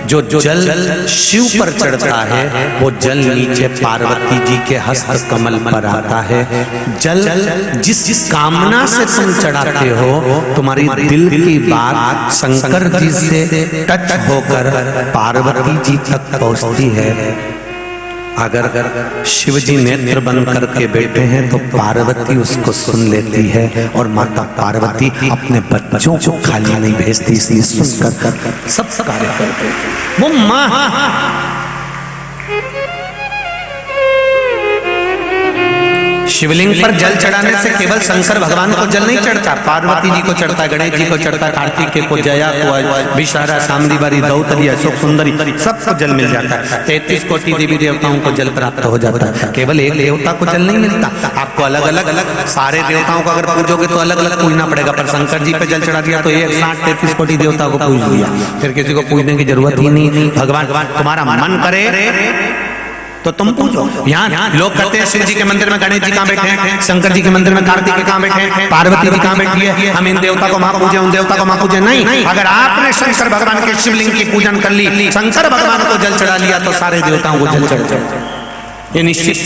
जो जल शिव पर चढ़ता है वो जल नीचे पार्वती जी के हस्त कमल पर आता है। जल जिस कामना से तुम चढ़ाते हो, तुम्हारी दिल की बात शंकर जी से टच होकर पार्वती जी तक पहुंचती है। अगर शिव जी नेत्र बंद करके बैठे हैं तो पार्वती उसको सुन लेती है, और माता पार्वती अपने बच्चों को खाली नहीं भेजती, इसलिए सुनकर सब कार्य करते हैं। वो माँ शिवलिंग पर जल चढ़ाने से केवल शंकर भगवान को जल नहीं चढ़ता, पार्वती जी को चढ़ता, गणेश जी को चढ़ता, कार्तिकेय को, जया को, विषहरा, सामंती, दौतली, अशोक सुंदरी, सबको जल मिल जाता है। 33 कोटि देवी देवताओं को जल प्राप्त हो जाता है, केवल एक देवता को जल नहीं मिलता। आपको अलग अलग सारे देवताओं को अगर पूजोगे तो अलग अलग पूजना पड़ेगा, पर शंकर जी पे जल चढ़ा दिया तो 160-33 कोटि देवता को पूज दिया, फिर किसी को पूजने की जरूरत ही नहीं। भगवान तुम्हारा मन करे तो तुम पूछो। यहाँ लोग कहते हैं शिव जी के मंदिर में गणेश जी कहाँ बैठे हैं, शंकर जी के मंदिर में कार्तिकेय कहाँ बैठे हैं, पार्वती जी कहाँ बैठी है, हम इन देवता को वहां पूजे, उन देवता को वहां पूजे। नहीं, अगर आपने शंकर भगवान के शिवलिंग की पूजन कर ली, शंकर भगवान को जल चढ़ा लिया तो सारे देवताओं को जल चढ़ जाए, ये निश्चित।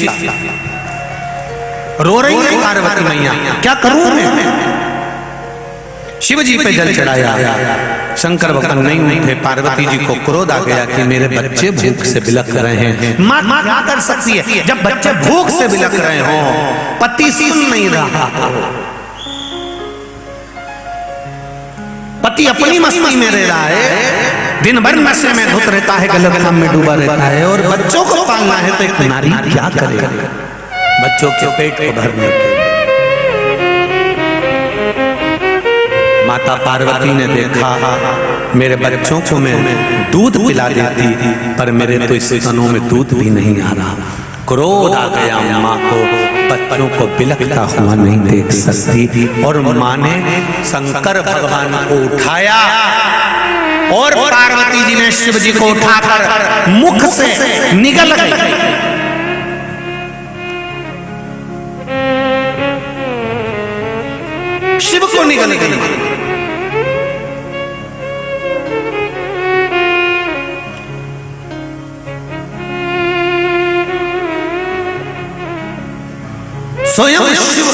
रो रही है पार्वती मैया, क्या करूं मैं? शिव जी पे जल चढ़ाया, शंकर भगवान नहीं उठे। पार्वती जी को क्रोध आ गया कि मेरे बच्चे भूख से बिलख रहे हैं। माँ क्या कर सकती है जब बच्चे भूख से बिलख रहे हो, पति सुन नहीं रहा, पति अपनी मस्ती में रह रहा है, दिन भर नशे में धुत रहता है, गलत काम में डूबा रहता है, और बच्चों को पालना है तो एक नारी क्या करेगा बच्चों के पेट को भरने के। माता पार्वती ने देखा मेरे बच्चों को मैं दूध पिला देती, पर मेरे तो इस स्तनों में दूध भी नहीं आ रहा। क्रोध आ गया माँ को, बच्चों को बिलखता हुआ नहीं देख सकती, और माँ ने शंकर भगवान को उठाया और पार्वती जी ने शिव जी को उठाकर मुख से निगल गई। शिव को निगल गई। स्वयं शिव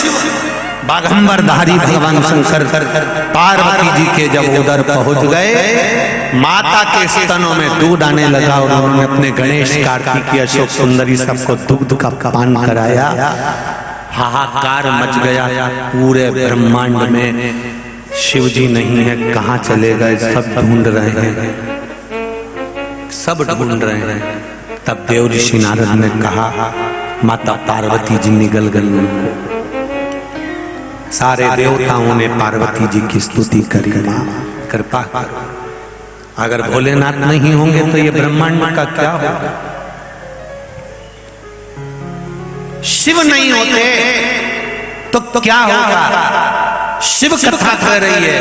बाघंबरधारी भगवान शंकर पार्वती जी के जब उधर पहुंच गए, माता के स्तनों में दूध आने लगा और उन्होंने अपने गणेश, कार्तिकी, अशोक सुंदरी सबको दुग्ध का पान कराया। हाहाकार मच गया पूरे ब्रह्मांड में। शिव जी नहीं है, कहाँ चले गए, सब ढूंढ रहे हैं, सब ढूंढ रहे हैं। तब देव ऋषि नारद ने कहा माता पार्वती जी निगल गई। सारे देवताओं ने पार्वती जी की स्तुति करी, मां कृपा करो, अगर भोलेनाथ नहीं होंगे तो ये ब्रह्मांड का क्या होगा। शिव नहीं होते तो क्या होगा। शिव कथा कह रही है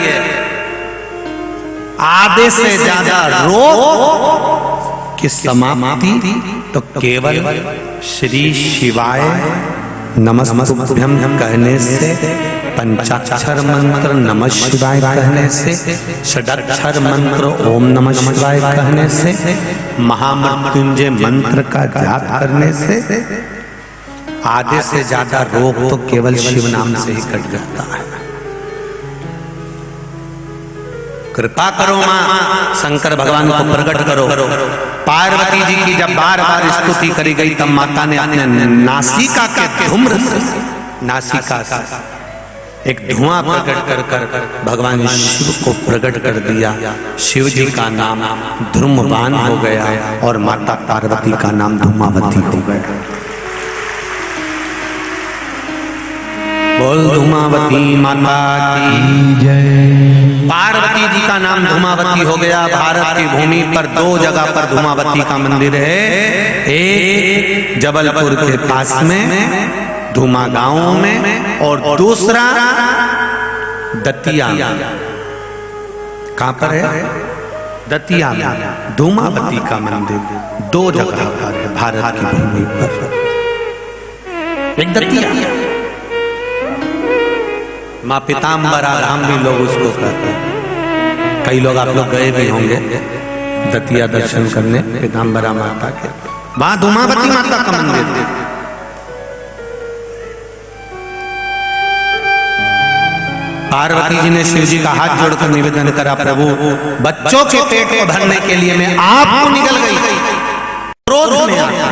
आधे से ज्यादा रोग की समाप्ति तो केवल श्री शिवाय नमस्तुभ्यं कहने से, पंचाक्षर मंत्र नमः शिवाय कहने से, षडाक्षर मंत्र ओम नमः शिवाय कहने से, महामृत्युंजय मंत्र का जाप करने से आधे से ज्यादा रोग तो केवल शिव नाम से ही कट जाता है। कृपा करो मां, शंकर भगवान को प्रकट करो। पार्वती जी की जब बार बार स्तुति करी गई तब माता ने अपने नासिका के धूम्र से, नासिका से एक धुआं प्रकट कर कर भगवान शिव को प्रकट कर दिया। शिव जी का नाम धूम्रपान हो गया और माता पार्वती का नाम धूमावती हो गया। बोल धूमावती माता की जय। पार्वती जी का नाम धूमावती हो गया। भारत की भूमि पर दो जगह पर धूमावती का मंदिर है, एक जबलपुर के पास में धूमा गांव में, और दूसरा दतिया। कहां पर है? दतिया में धूमावती का मंदिर दो जगह पर है भारत की भूमि पर। एक दतिया, माँ पीताम्बरा धाम भी लोग उसको कहते हैं। कई लोग आप लोग गए भी होंगे दतिया दर्शन करने पीताम्बरा माता के। वहां धूमावती माता का मंदिर। पार्वती जी ने शिव जी का हाथ जोड़कर निवेदन करा, प्रभु बच्चों के पेट को भरने के लिए मैं आपको निकल गई, क्रोध में आया।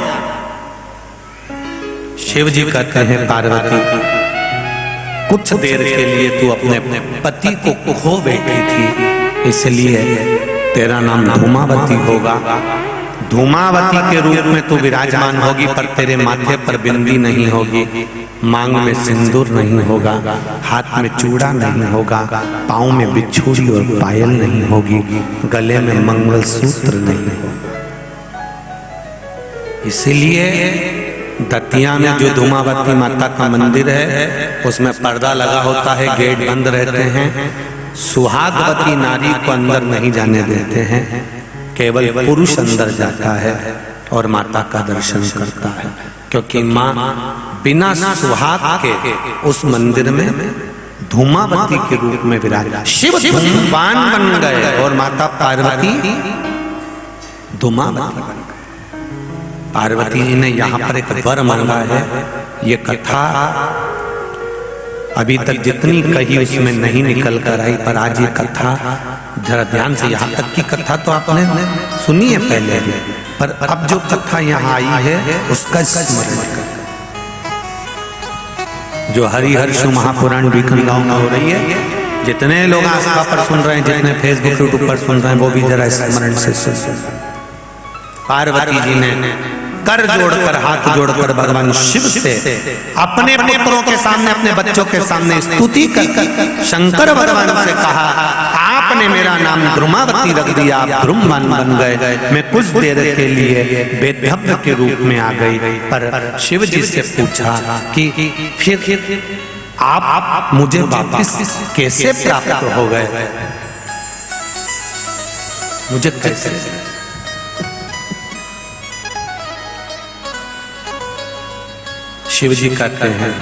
शिव जी कहते हैं पार्वती कुछ देर के लिए तू अपने पति को खो बैठी थी, इसलिए तेरा नाम धूमावती होगा। धूमावती के रूप में तू विराजमान होगी, पर तेरे माथे पर बिंदी नहीं होगी, मांग में सिंदूर नहीं होगा, हाथ में चूड़ा नहीं होगा, पाँव में बिछुड़ी और पायल नहीं होगी, गले में मंगलसूत्र नहीं होगा। इसलिए दतिया में जो धूमावती माता का मंदिर है उसमें पर्दा लगा होता है, गेट बंद रहते हैं, सुहागवती नारी को अंदर नहीं जाने देते हैं, केवल पुरुष अंदर जाता है और माता का दर्शन करता है, क्योंकि माँ बिना सुहाग के उस मंदिर में धूमावती के रूप में विराज। शिव धूमपान बन गए और माता पार्वती धूमावती बन गई। पार्वती जी ने यहाँ पर एक वर मांगा है। ये कथा अभी तक जितनी कही उसमें नहीं निकल कर आई, पर आज ये कथा जरा ध्यान से, यहाँ तक की कथा तो आपने सुनी है पहले, पर अब जो कथा यहाँ आई है उसका स्मरण करें। जो हरिहर्ष महापुराण बीकनगांव में हो रही है, जितने लोग आस्था पर सुन रहे हैं, जितने फेसबुक यूट्यूब पर सुन रहे हैं, वो भी जरा स्मरण से सुन। पार्वती जी ने कर जोड़कर, हाथ जोड़कर भगवान शिव से अपने पुत्रों के सामने, अपने बच्चों के सामने स्तुति कर शंकर भगवान से कहा, आपने मेरा नाम द्रुमावती रख दिया, आप द्रुमवन बन गए, मैं कुछ देर के लिए बेधव्य के रूप में आ गई। पर शिव जी से पूछा कि फिर आप मुझे वापस कैसे प्राप्त हो गए, मुझे कैसे? शिव जी कहते हैं,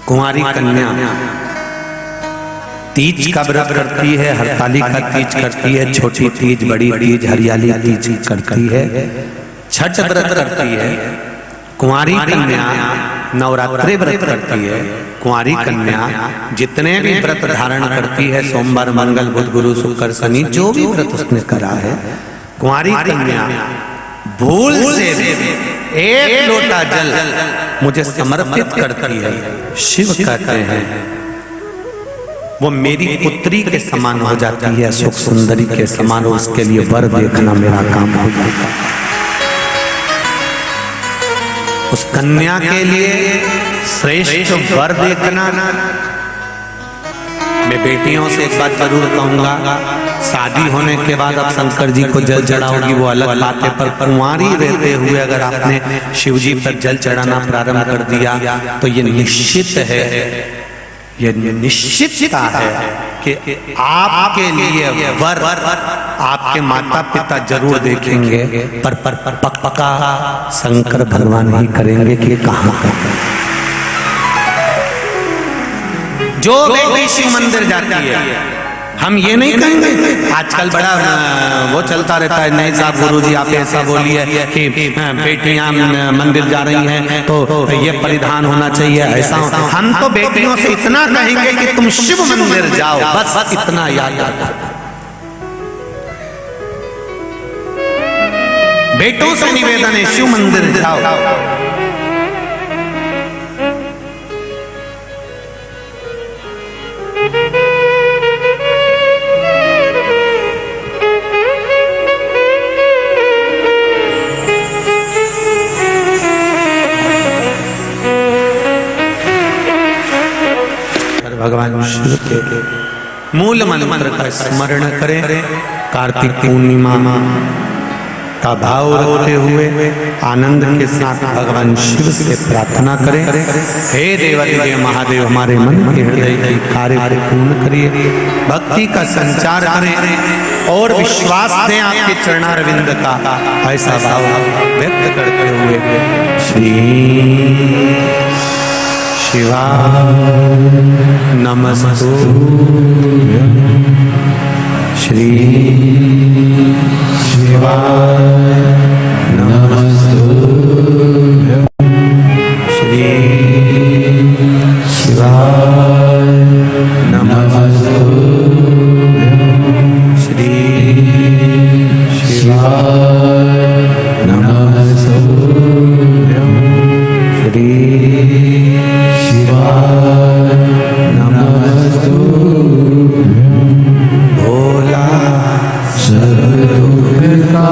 कुंवारी कन्या तीज का व्रत करती है, हरताली का तीज करती है, छोटी तीज, बड़ी तीज, हरियाली तीज करती है, छठ व्रत करती है। कुंवारी कन्या नवरात्रि व्रत करती है। कुंवारी कन्या जितने भी व्रत धारण करती है, सोमवार, मंगल, बुध, गुरु, शुक्र, शनि, जो भी व्रत उसने करा है, कुंवारी कन्या भूल से एक लोटा जल मुझे समर्पित करती है। शिव कहते हैं वो मेरी पुत्री के समान हो जाती है, सुख सुंदरी के समान। उसके लिए वर देखना मेरा काम हो जाता। उस कन्या के लिए श्रेष्ठ वर देखना। मैं बेटियों से एक बात जरूर कहूंगा, शादी होने के बाद अब शंकर जी को जल चढ़ाओगी वो अलग बात है, पर कुंवारी रहते हुए अगर आपने शिव जी पर जल चढ़ाना प्रारंभ कर दिया तो ये निश्चित है, ये निश्चितता है कि आपके लिए वर आपके माता पिता जरूर देखेंगे, पर पक्का शंकर भगवान ही करेंगे कि कहाँ जो बेटी शिव मंदिर जाती है। हम ये नहीं कहेंगे, आजकल बड़ा वो चलता रहता है, नहीं साहब गुरुजी आप ऐसा बोलिए कि बेटियां मंदिर जा रही हैं तो ये परिधान होना चाहिए, ऐसा। हम तो बेटियों से इतना कहेंगे कि तुम शिव मंदिर जाओ, बस इतना याद रखो। बेटों से निवेदन है, शिव मंदिर जाओ। भगवान शिव के मूल मंत्र का स्मरण करें। कार्तिक पूर्णिमा का भाव रखते हुए आनंद के साथ भगवान शिव से प्रार्थना करें, हे देवादिदेव महादेव हमारे मन के हृदय के कार्य को पूर्ण करिए, भक्ति का संचार करें और विश्वास दें आपके चरणारविंद का। ऐसा भाव व्यक्त करते हुए श्री शिवाय नमस्तुभ्यं, श्री शिवाय नमस्तुभ्यं, श्री शिवाय नमस्तुभ्यं, श्री शिवाय नमस्तुभ्यं, श्री शिवाय नमस्तुभ्यं। भोला सर्व दुख का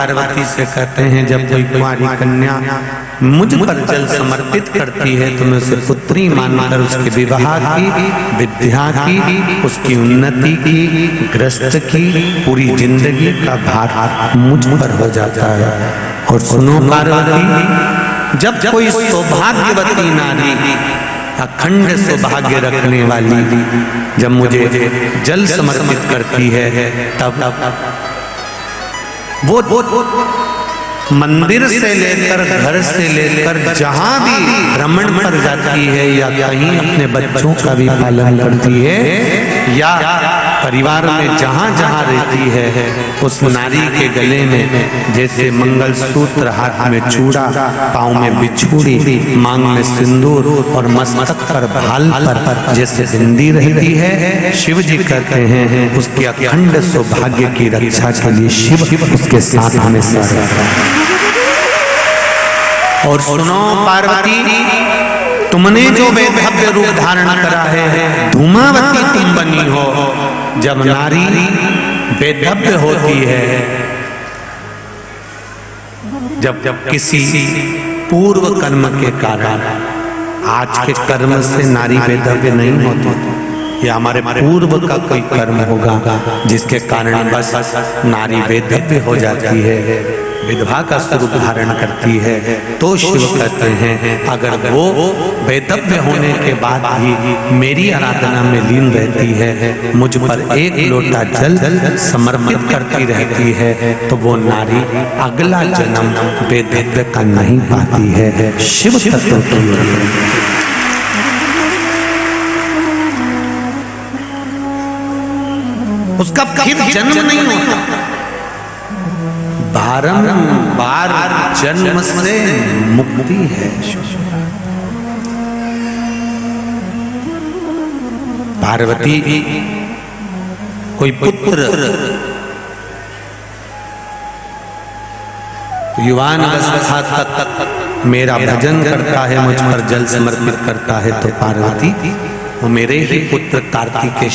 पार्वती से कहते हैं, जब कोई कुंवारी कन्या मुझ पर जल समर्पित करती है तो मैं उसे पुत्री मानकर उसके विवाह की, विद्या की, उसकी उन्नति की, ग्रस्त की, पूरी जिंदगी का भार मुझ पर हो जाता है। और सुनो पार्वती, जब कोई सौभाग्यवती नारी, अखंड सौभाग्य रखने वाली जब मुझे जल समर्पित करती है, तब वो मंदिर से लेकर, घर से लेकर जहां भी भ्रमण पर जाती है या कहीं अपने बच्चों का भी पालन करती है या परिवार में जहां जहां रहती है, उस नारी के गले में जैसे मंगलसूत्र, हाथ में चूड़ा, पांव में बिछूड़ी, मांग में सिंदूर और मस्तक पर भाल पर जैसे बिंदी रहती है, शिव जी कहते हैं उसके अखंड सौभाग्य की रक्षा के लिए शिव उसके साथ हमेशा रहता है। और सुनो पार्वती, तुमने जो वैभव्य रूप धारण करा है, धूमावती तुम बनी हो। जब नारी वैधव्य होती है, जब किसी पूर्व कर्म के कारण, आज के कर्म से नारी वैधव्य नहीं होती, या हमारे पूर्व का कोई कर्म होगा जिसके कारण बस नारी वैधव्य हो जाती है, विधवा का स्वरूप धारण करती है, तो शिव कहते हैं अगर वो वैधव्य होने के बाद भी मेरी आराधना में लीन रहती है, मुझ पर एक लोटा जल समर्पित करती रहती है, तो वो नारी अगला जन्म वैधव्य का नहीं पाती है, शिव तत्व की होती है। उसका फिर जन्म नहीं होता, बारंबार जन्म से मुक्ति है। पार्वती कोई पुत्र युवान अवस्था तक मेरा भजन करता है, मुझ पर जल समर्पित करता है, तो पार्वती वो मेरे ही पुत्र कार्तिकेय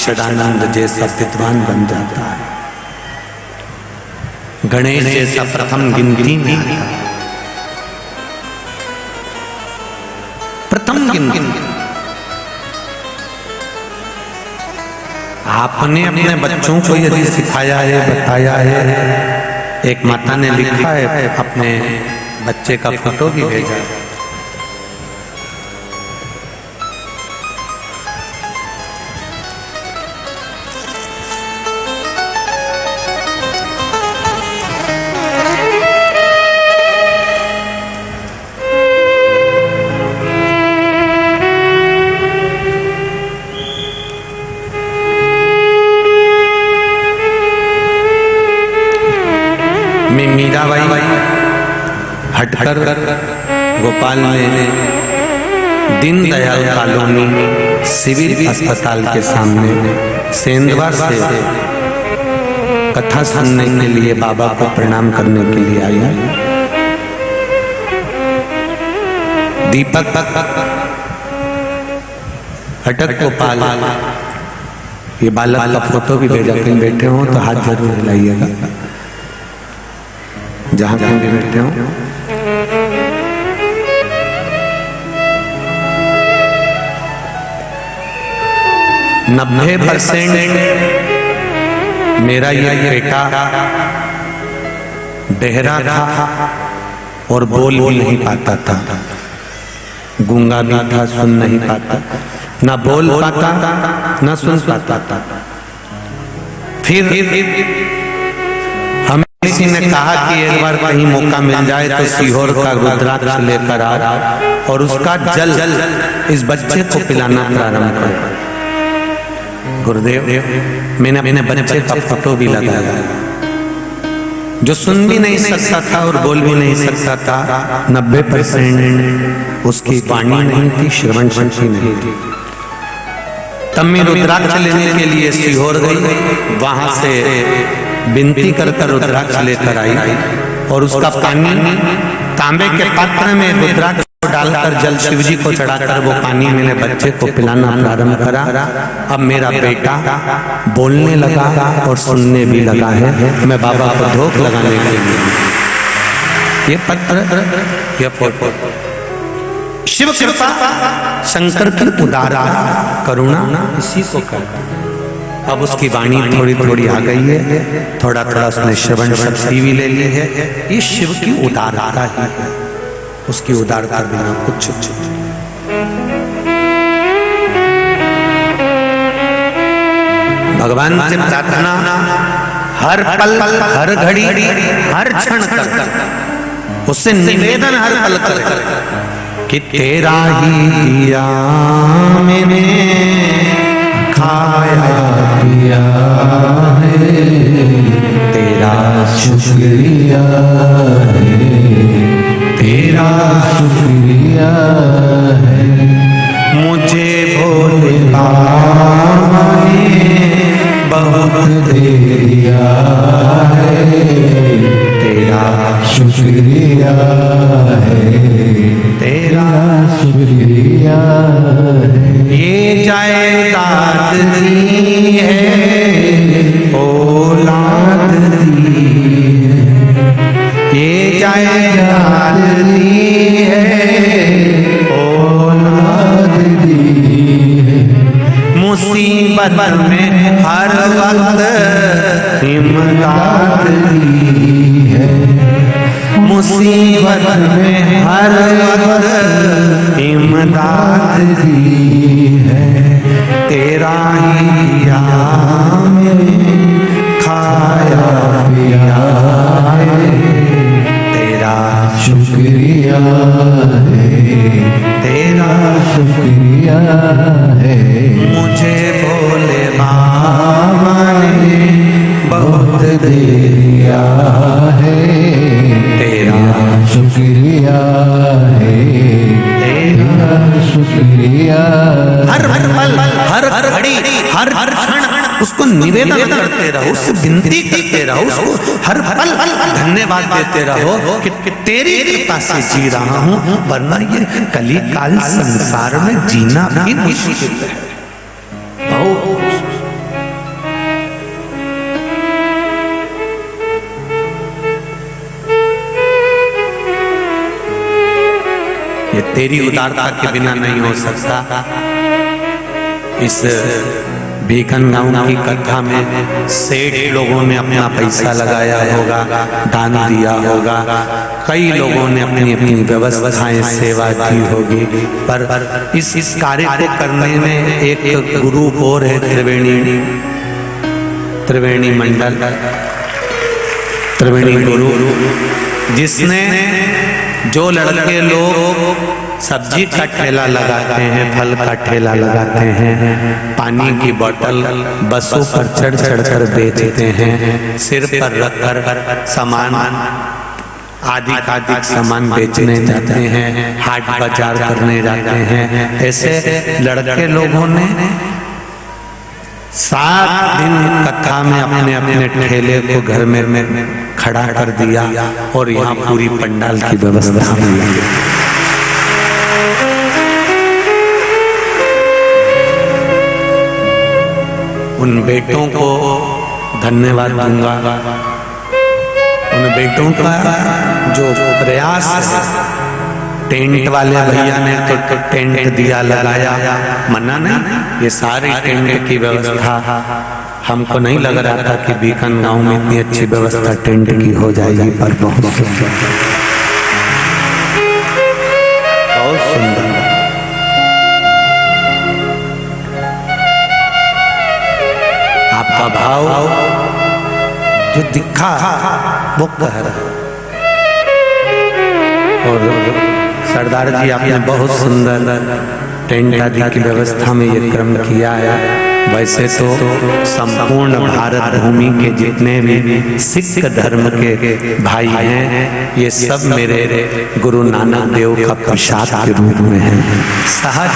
जैसा विद्वान बन जाता है, गणेश जैसा प्रथम गिनती में आता है, प्रथम गिनती। आपने अपने बच्चों को यदि सिखाया है, बताया है, एक माता ने लिखा है, अपने बच्चे का फोटो भी भेजा, हटकर गोपाल में दीनदयाल कॉलोनी सिविल अस्पताल के सामने सेंधवा से कथा सुनने के लिए बाबा को प्रणाम करने के लिए आई। दीपक हटक गोपाल, ये बालक का फोटो भी भेजा, कहीं बैठे हो तो हाथ जरूर हिलाइएगा, जहां कहीं भी बैठे हो। 90% मेरा ये बेटा बहरा था और बोल भी नहीं पाता था, गूंगा भी था, सुन नहीं पाता, ना बोल पाता ना सुन पाता था। फिर हमें किसी ने कहा कि एक बार कहीं मौका मिल जाए तो सीहोर का रुद्राक्ष लेकर आ और उसका जल इस बच्चे को पिलाना प्रारंभ कर। गुरुदेव, मैंने अपने बच्चे का फोटो भी लगाया, जो सुन भी नहीं सकता था और बोल भी नहीं सकता था। 90% उसकी वाणी नहीं थी, श्रवण शक्ति नहीं थी। तब मैं रुद्राक्ष लेने के लिए सीहोर गई, वहां से विनती कर रुद्राक्ष लेकर आई और उसका पानी तांबे के पात्र में रुद्राक्ष को डालकर जल शिव जी को चढ़ाकर वो पानी मैंने बच्चे को पिलाना प्रारंभ करा। अब मेरा बेटा बोलने लगा और सुनने भी लगा है। मैं बाबा को धोख लगाने के लिए ये पत्र, ये फोटो, शिव कृपा शंकर की उदारता करुणा इसी को कहते हैं। अब उसकी वाणी थोड़ी थोड़ी आ गई है, थोड़ा थोड़ा उसने श्रवण शक्ति भी ले ली है। ये शिव की उदारता ही है, उसकी उदारता बिना कुछ। भगवान से प्रार्थना हर पल, हर घड़ी, हर क्षण कर, उससे निवेदन हर पल कर कि तेरा ही दिया मैंने खाया पिया है, तेरा शुक्रिया है, तेरा शुक्रिया है। मुझे भोले बाबा ने बहुत दे दिया है, तेरा शुक्रिया है, तेरा शुक्रिया है। ये जायदाद दी है, औलाद दी है, ये जायदाद दी है, औलाद दी है। मुसीबत में हर वक्त इमदाद दी है, मुसीबत में हर वक्त इमदाद दी है। तेरा ही दिया मैंने खाया पिया है, तेरा शुक्रिया है, तेरा शुक्रिया है। मुझे भोले बाबा ने बहुत दे दिया है, तेरा शुक्रिया है, तेरा शुक्रिया। हर पल, हर घड़ी, हर क्षण उसको निवेदन करते रहो, उससे विनती करते रहो, उसको हर पल धन्यवाद देते रहो कि तेरी कृपा से जी रहा हूँ, वरना ये कली काल संसार में जीना भी मुश्किल है। ये तेरी उदारता के बिना नहीं हो सकता। इस बीकन गांव की कथा में सेठ लोगों ने अपना पैसा लगाया होगा, दान दिया होगा, कई लोगों ने अपनी अपनी व्यवस्थाएं सेवा दी होगी, पर इस कार्य को करने में एक गुरु और है, त्रिवेणी मंडल, त्रिवेणी गुरु, जिसने जो लड़के लोग सब्जी का ठेला लगाते हैं, फल का ठेला लगाते हैं, पानी की बोतल बसों पर चढ़ चढ़ कर बेचते हैं, सिर पर रखकर सामान आदि सामान बेचने जाते हैं, हाट बाजार करने जाते हैं, ऐसे लड़के लोगों ने 7 दिन कथा में अपने अपने ठेले को घर में खड़ा कर दिया और यहाँ पूरी पंडाल की व्यवस्था हुई। उन बेटों को धन्यवाद दूंगा, उन बेटों का जो प्रयास है। टेंट वाले भैया ने तो टेंट दिया लगाया, मना नहीं, ये सारी टेंट की व्यवस्था हमको नहीं लग रहा था कि बीकन गांव में इतनी अच्छी व्यवस्था टेंट की हो जाएगी, पर बहुत सुंदर, बहुत सुंदर। आपका भाव जो दिखा वो कह रहा, और सरदार जी आपने बहुत सुंदर टेंट आदि की व्यवस्था में ये क्रम किया है। वैसे तो संपूर्ण भारत भूमि के जितने भी सिख धर्म के भाई हैं, ये सब मेरे गुरु नानक देव का प्रसाद के रूप में हैं। सहज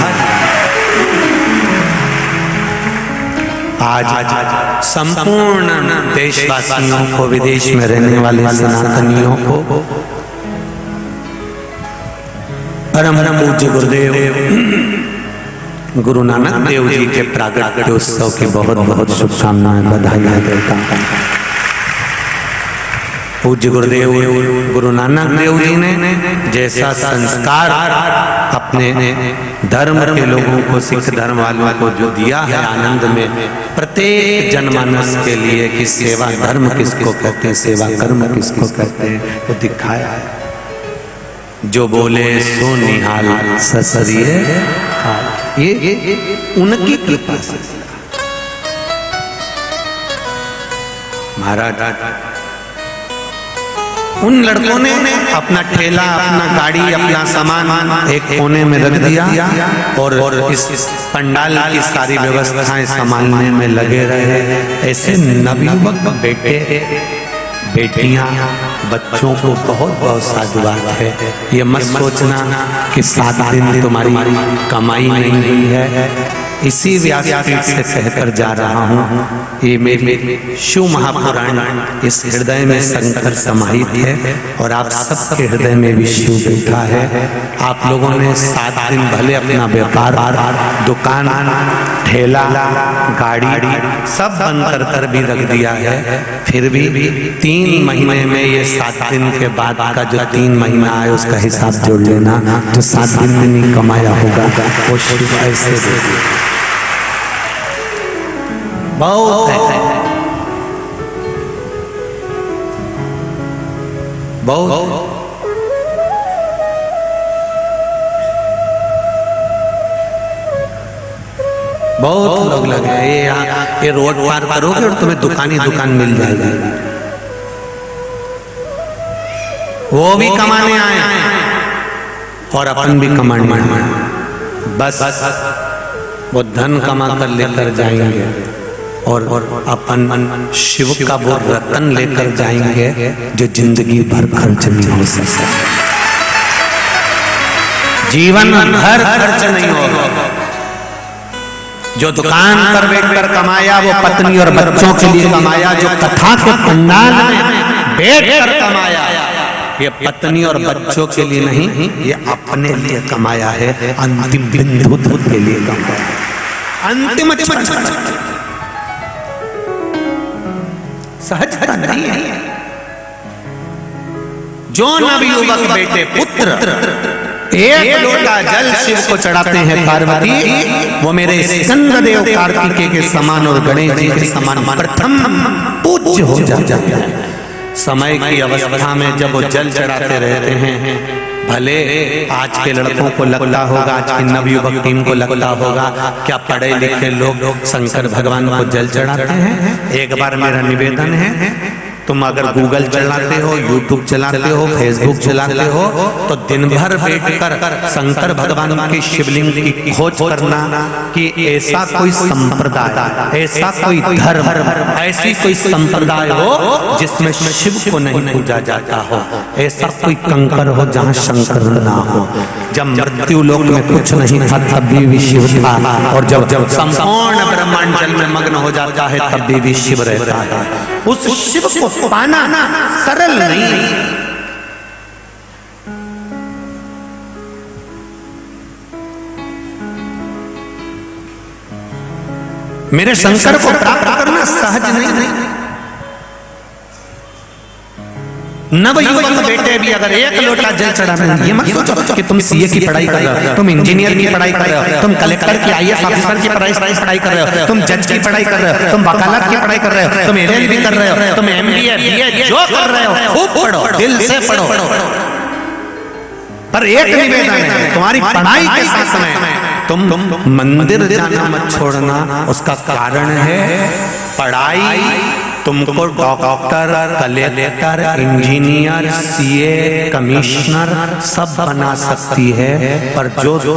आज संपूर्ण देशवासियों को, विदेश में रहने वाले सनातनियों को परम पूज्य गुरुदेव गुरु नानक देव जी के प्रागट्योत्सव की बहुत बहुत शुभकामनाएं, बधाई देता हूं। पूज्य गुरुदेव गुरु नानक देव जी ने जैसा संस्कार अपने धर्म के लोगों को, सिख धर्म वालों को जो दिया है आनंद में, प्रत्येक जनमानस के लिए कि सेवा धर्म किसको कहते हैं, सेवा कर्म किसको कहते हैं, वो दिखाया है। जो बोले सो निहाल ससरिए, ये उनकी कृपा से। महाराज उन लड़कों ने अपना ठेला, अपना गाड़ी, अपना सामान एक कोने में रख दिया और इस पंडाल की सारी व्यवस्थाएं संभालने में लगे रहे। ऐसे नवयुवक बेटे बेटियां बच्चों को बहुत बहुत साधुवाद है। ये मत सोचना कि 7 दिन तुम्हारी कमाई नहीं हुई है। इसी व्यासपीठ से कहकर जा रहा हूँ, ये मेरी शिव महापुराण इस हृदय में शंकर समाहित है और आप सबके हृदय में भी शिव बैठा है। आप लोगों ने 7 दिन भले अपना व्यापार, दुकान, ठेला, गाड़ी सब बंद कर भी रख दिया है, फिर भी 3 महीने में ये 7 दिन के बाद का जो 3 महीना है उसका हिसाब जोड़ लेना। जो 7 दिन में नहीं कमाया होगा वो शिव ऐसे बहुत है, बहुत। बहुत लोग लगे ये रोड पार करोगे और तुम्हें दुकान ही दुकान मिल जाएगी। वो भी कमाने आए और अपन भी कमाने आए। बस वो धन कमा कर लेकर जाएंगे और अपन शिव का वो रतन लेकर जाएंगे जो जिंदगी भर खर्च नहीं हो सकता, जीवन भर खर्च नहीं होगा। जो दुकान पर बैठकर कमाया वो पत्नी और बच्चों के लिए कमाया, जो कथा के पंडाल में बैठकर कमाया ये पत्नी और बच्चों के लिए नहीं, ये अपने लिए कमाया है, अंतिम बिंदु के लिए कमाया, अंतिम सहजता नहीं है। जो नवयुवक बेटे पुत्र एक लोटा जल शिव को चढ़ाते हैं पार्वती, वो मेरे स्कंददेव कार्तिकेय के समान और गणेश जी के समान प्रथम पूज्य हो जाते हैं। समय की अवस्था में जब वो जल चढ़ाते रहते हैं, भले आज के लड़कों को लगता होगा, आज की नवयुवक टीम को लगता होगा क्या पढ़े लिखे लोग शंकर भगवान को जल चढ़ाते हैं। एक बार मेरा निवेदन है, तुम अगर गूगल चलाते हो, यूट्यूब चलाते हो, फेसबुक चलाते हो, तो दिन भर बैठकर शंकर भगवान के शिवलिंग की खोज करना कि ऐसा कोई संप्रदाय, ऐसा कोई धर्म, ऐसी कोई संप्रदाय हो जिसमें शिव को नहीं पूजा जाता हो, ऐसा कोई कंकर हो जहाँ शंकर ना हो। जब मृत्यु लोक में कुछ नहीं था तब भी शिव था, और जब संपूर्ण ब्रह्मांड जल में मग्न हो जाता है तब भी शिव रहता है। उस शिव को पाना सरल नहीं। मेरे शंकर को प्राप्त करना सहज नहीं। नवयुवक बेटे भी अगर एक लोटा जल चढ़ाना, ये मत सोचो कि तुम सीए की पढ़ाई कर रहे हो, तुम इंजीनियर की पढ़ाई कर रहे हो, तुम कलेक्टर की आईएएस ऑफिसर की पढ़ाई कर रहे हो, तुम जज की पढ़ाई कर रहे हो, तुम वकालत की पढ़ाई कर रहे हो, तुम एलएलबी कर रहे हो, तुम एमबीए बीए जो कर रहे हो खूब पढ़ो, दिल से पढ़ो। पर एक निवेदन है, तुम्हारी पढ़ाई के साथ में तुम मंदिर जाना मत छोड़ना। उसका कारण है पढ़ाई तुमको doctor, collector, engineer, CA, commissioner सब बना सकती है, पर जो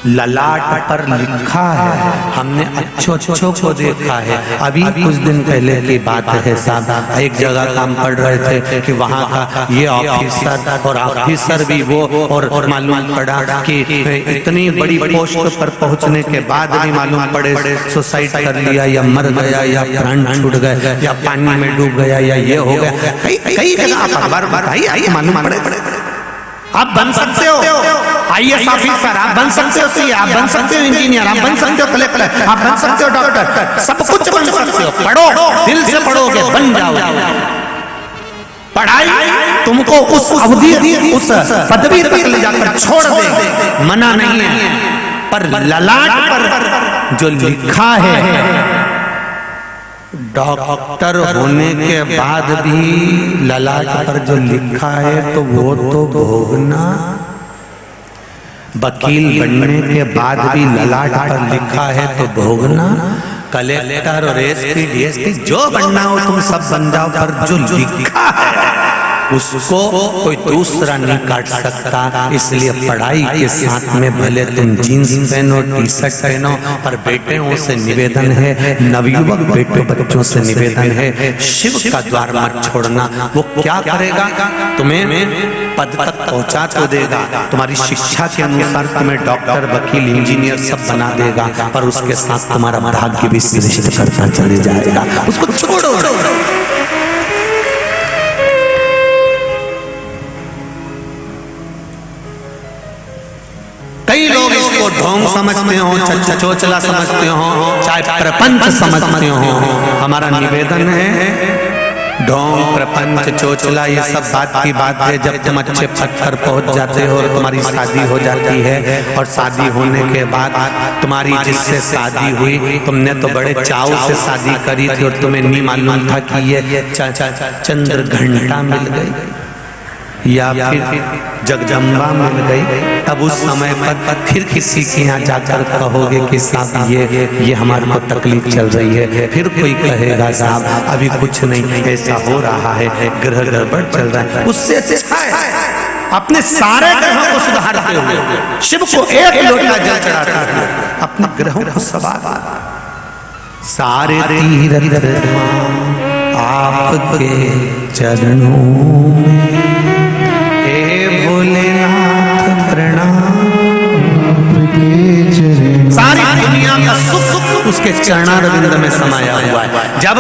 ललाट पर लिखा है, हमने अच्छों को देखा है। अभी कुछ दिन पहले की बात है साहब, एक जगह काम पढ़ रहे थे कि वहाँ का ये ऑफिसर और ऑफिसर भी वो, और मालूम पड़ा कि इतनी बड़ी पोस्ट पर पहुँचने के बाद भी मालूम पड़े सुसाइड कर लिया, या मर गया, या प्राण छूट गए, या पानी में डूब गया, या ये हो गया। कई जगह आप अखबार बताइए, मालूम पड़े। आप बन सकते हो, IAS ऑफिसर आप बन सकते हो, सीए आप बन सकते हो, इंजीनियर आप बन सकते हो, कलेक्टर आप बन सकते हो, डॉक्टर सब कुछ बन सकते हो। पढ़ो, दिल से पढ़ोगे बन जाओगे। पढ़ाई तुमको उस अवधि उस पदवी तक ले जाकर छोड़ दे, मना नहीं है, पर ललाट पर जो लिखा है डॉक्टर होने के बाद भी ललाट पर जो लिखा है तो वो तो भोगना, वकील बनने के बाद भी ललाट पर लिखा है तो भोगना, कलेक्टर और एसपी डीएसपी जो बनना हो तुम सब बन जाओ, पर जो लिखा है उसको कोई दूसरा नहीं काट सकता। इसलिए पढ़ाई के साथ में भले तुम जीन्स पहनो, टी शर्ट पहनो, पर बेटियों से निवेदन है, नवयुवक बेटों बच्चों से निवेदन है, शिव का द्वार मत छोड़ना। वो क्या करेगा, तुम्हें पद तक पहुंचा तो देगा, तुम्हारी शिक्षा के अनुसार तुम्हें डॉक्टर वकील इंजीनियर सब बना देगा, पर उसके साथ तुम्हारा भाग्य भी श्रेष्ठ करता चले जाएगा। उसको छोड़ो। कई लोग इसको ढोंग समझते हो, चोचला समझते हो, चाहे प्रपंच समझते हो। हमारा निवेदन है ढोंग प्रपंच चोचला ये सब बात की बात है जब तुम अच्छे पद पर पहुंच जाते हो और तुम्हारी शादी हो जाती है, और शादी होने के बाद तुम्हारी जिससे शादी हुई तुमने तो बड़े चाव से शादी करी थी और तुम्हें नहीं मालूम था कि ये चंद्र घंटा मिल गई या फिर जगदम्बा मिल गई, तब उस समय पर फिर किसी के यहाँ जाकर कहोगे कि साहब ये हमारे को तकलीफ चल रही है, फिर कोई कहेगा साहब अभी कुछ नहीं, ऐसा हो रहा है, ग्रह गड़बड़ चल रहा है। उससे अच्छा है अपने सारे ग्रहों को सुधारते हुए शिव को एक लोटा जल चढ़ाता है, अपने ग्रहों को सवार सारे तीर्थ आपके चरणों में, हे भोलेनाथ प्रणाम, सारी दुनिया का सुख उसके चरणारविंद में समाया हुआ है। जब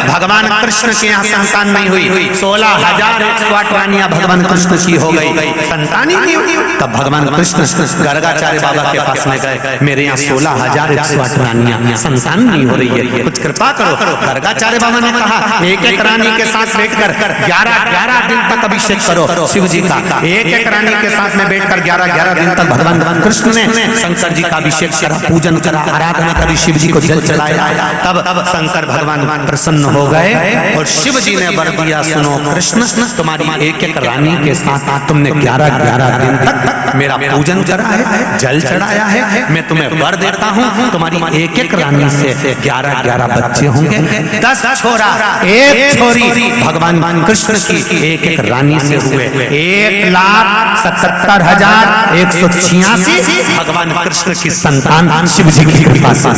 भगवान कृष्ण के यहाँ संतान नहीं हुई, 16,108 रानियां भगवान कृष्ण की हो गई, संतान ही नहीं हुई, तब भगवान कृष्ण गर्गाचार्य बाबा के पास में गए, मेरे यहाँ 16,108 रानियां संतान नहीं हो रही है, कुछ कृपा करो। गर्गाचार्य बाबा ने कहा एक एक रानी के साथ बैठकर 11 दिन तक अभिषेक करो शिव जी का। एक एक रानी के साथ में बैठकर 11 दिन तक भगवान कृष्ण ने शंकर जी का अभिषेक करा, पूजन करा, आराधना करी, शिव जी को जल चढ़ाया। तब शंकर भगवान प्रसन्न हो गए और शिव जी ने वर दिया, सुनो कृष्ण तुम्हारी एक एक रानी के साथ तुमने 11 दिन तक मेरा पूजन करा है, जल चढ़ाया है, मैं तुम्हें वर देता हूँ, तुम्हारी एक एक रानी से 11 बच्चे होंगे, 10 छोरा 1 छोरी भगवान कृष्ण की एक एक रानी से हुए 1,77,186 भगवान कृष्ण की संतान शिव जी की कृपा से।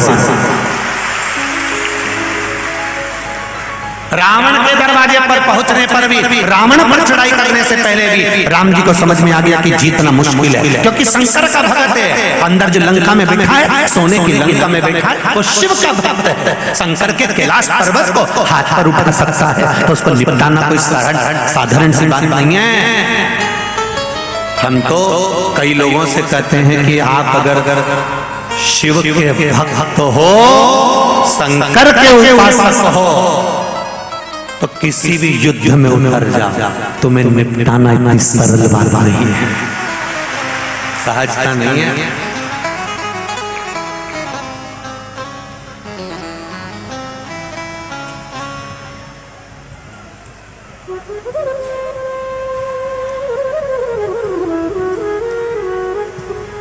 रावण के दरवाजे पर पहुंचने पर भी, रावण पर चढ़ाई करने से पहले भी राम जी को समझ में आ गया कि जीतना मुश्किल है, क्योंकि शंकर का भक्त है, अंदर जो लंका में बैठा है, सोने की लंका में बैठा है, वो शिव का भक्त है। शंकर के कैलाश पर्वत को हाथ पर उठा सकता है, तो उसको निपटाना कोई साधारण सी बात नहीं है। हम तो कई लोगों से कहते हैं कि आप अगर शिव के भक्त हो, शंकर के उपासक हो, तो किसी भी युद्ध में उतर जाओ, तुम्हें निपटाना इतनी सरल बात नहीं है, सहजता नहीं है।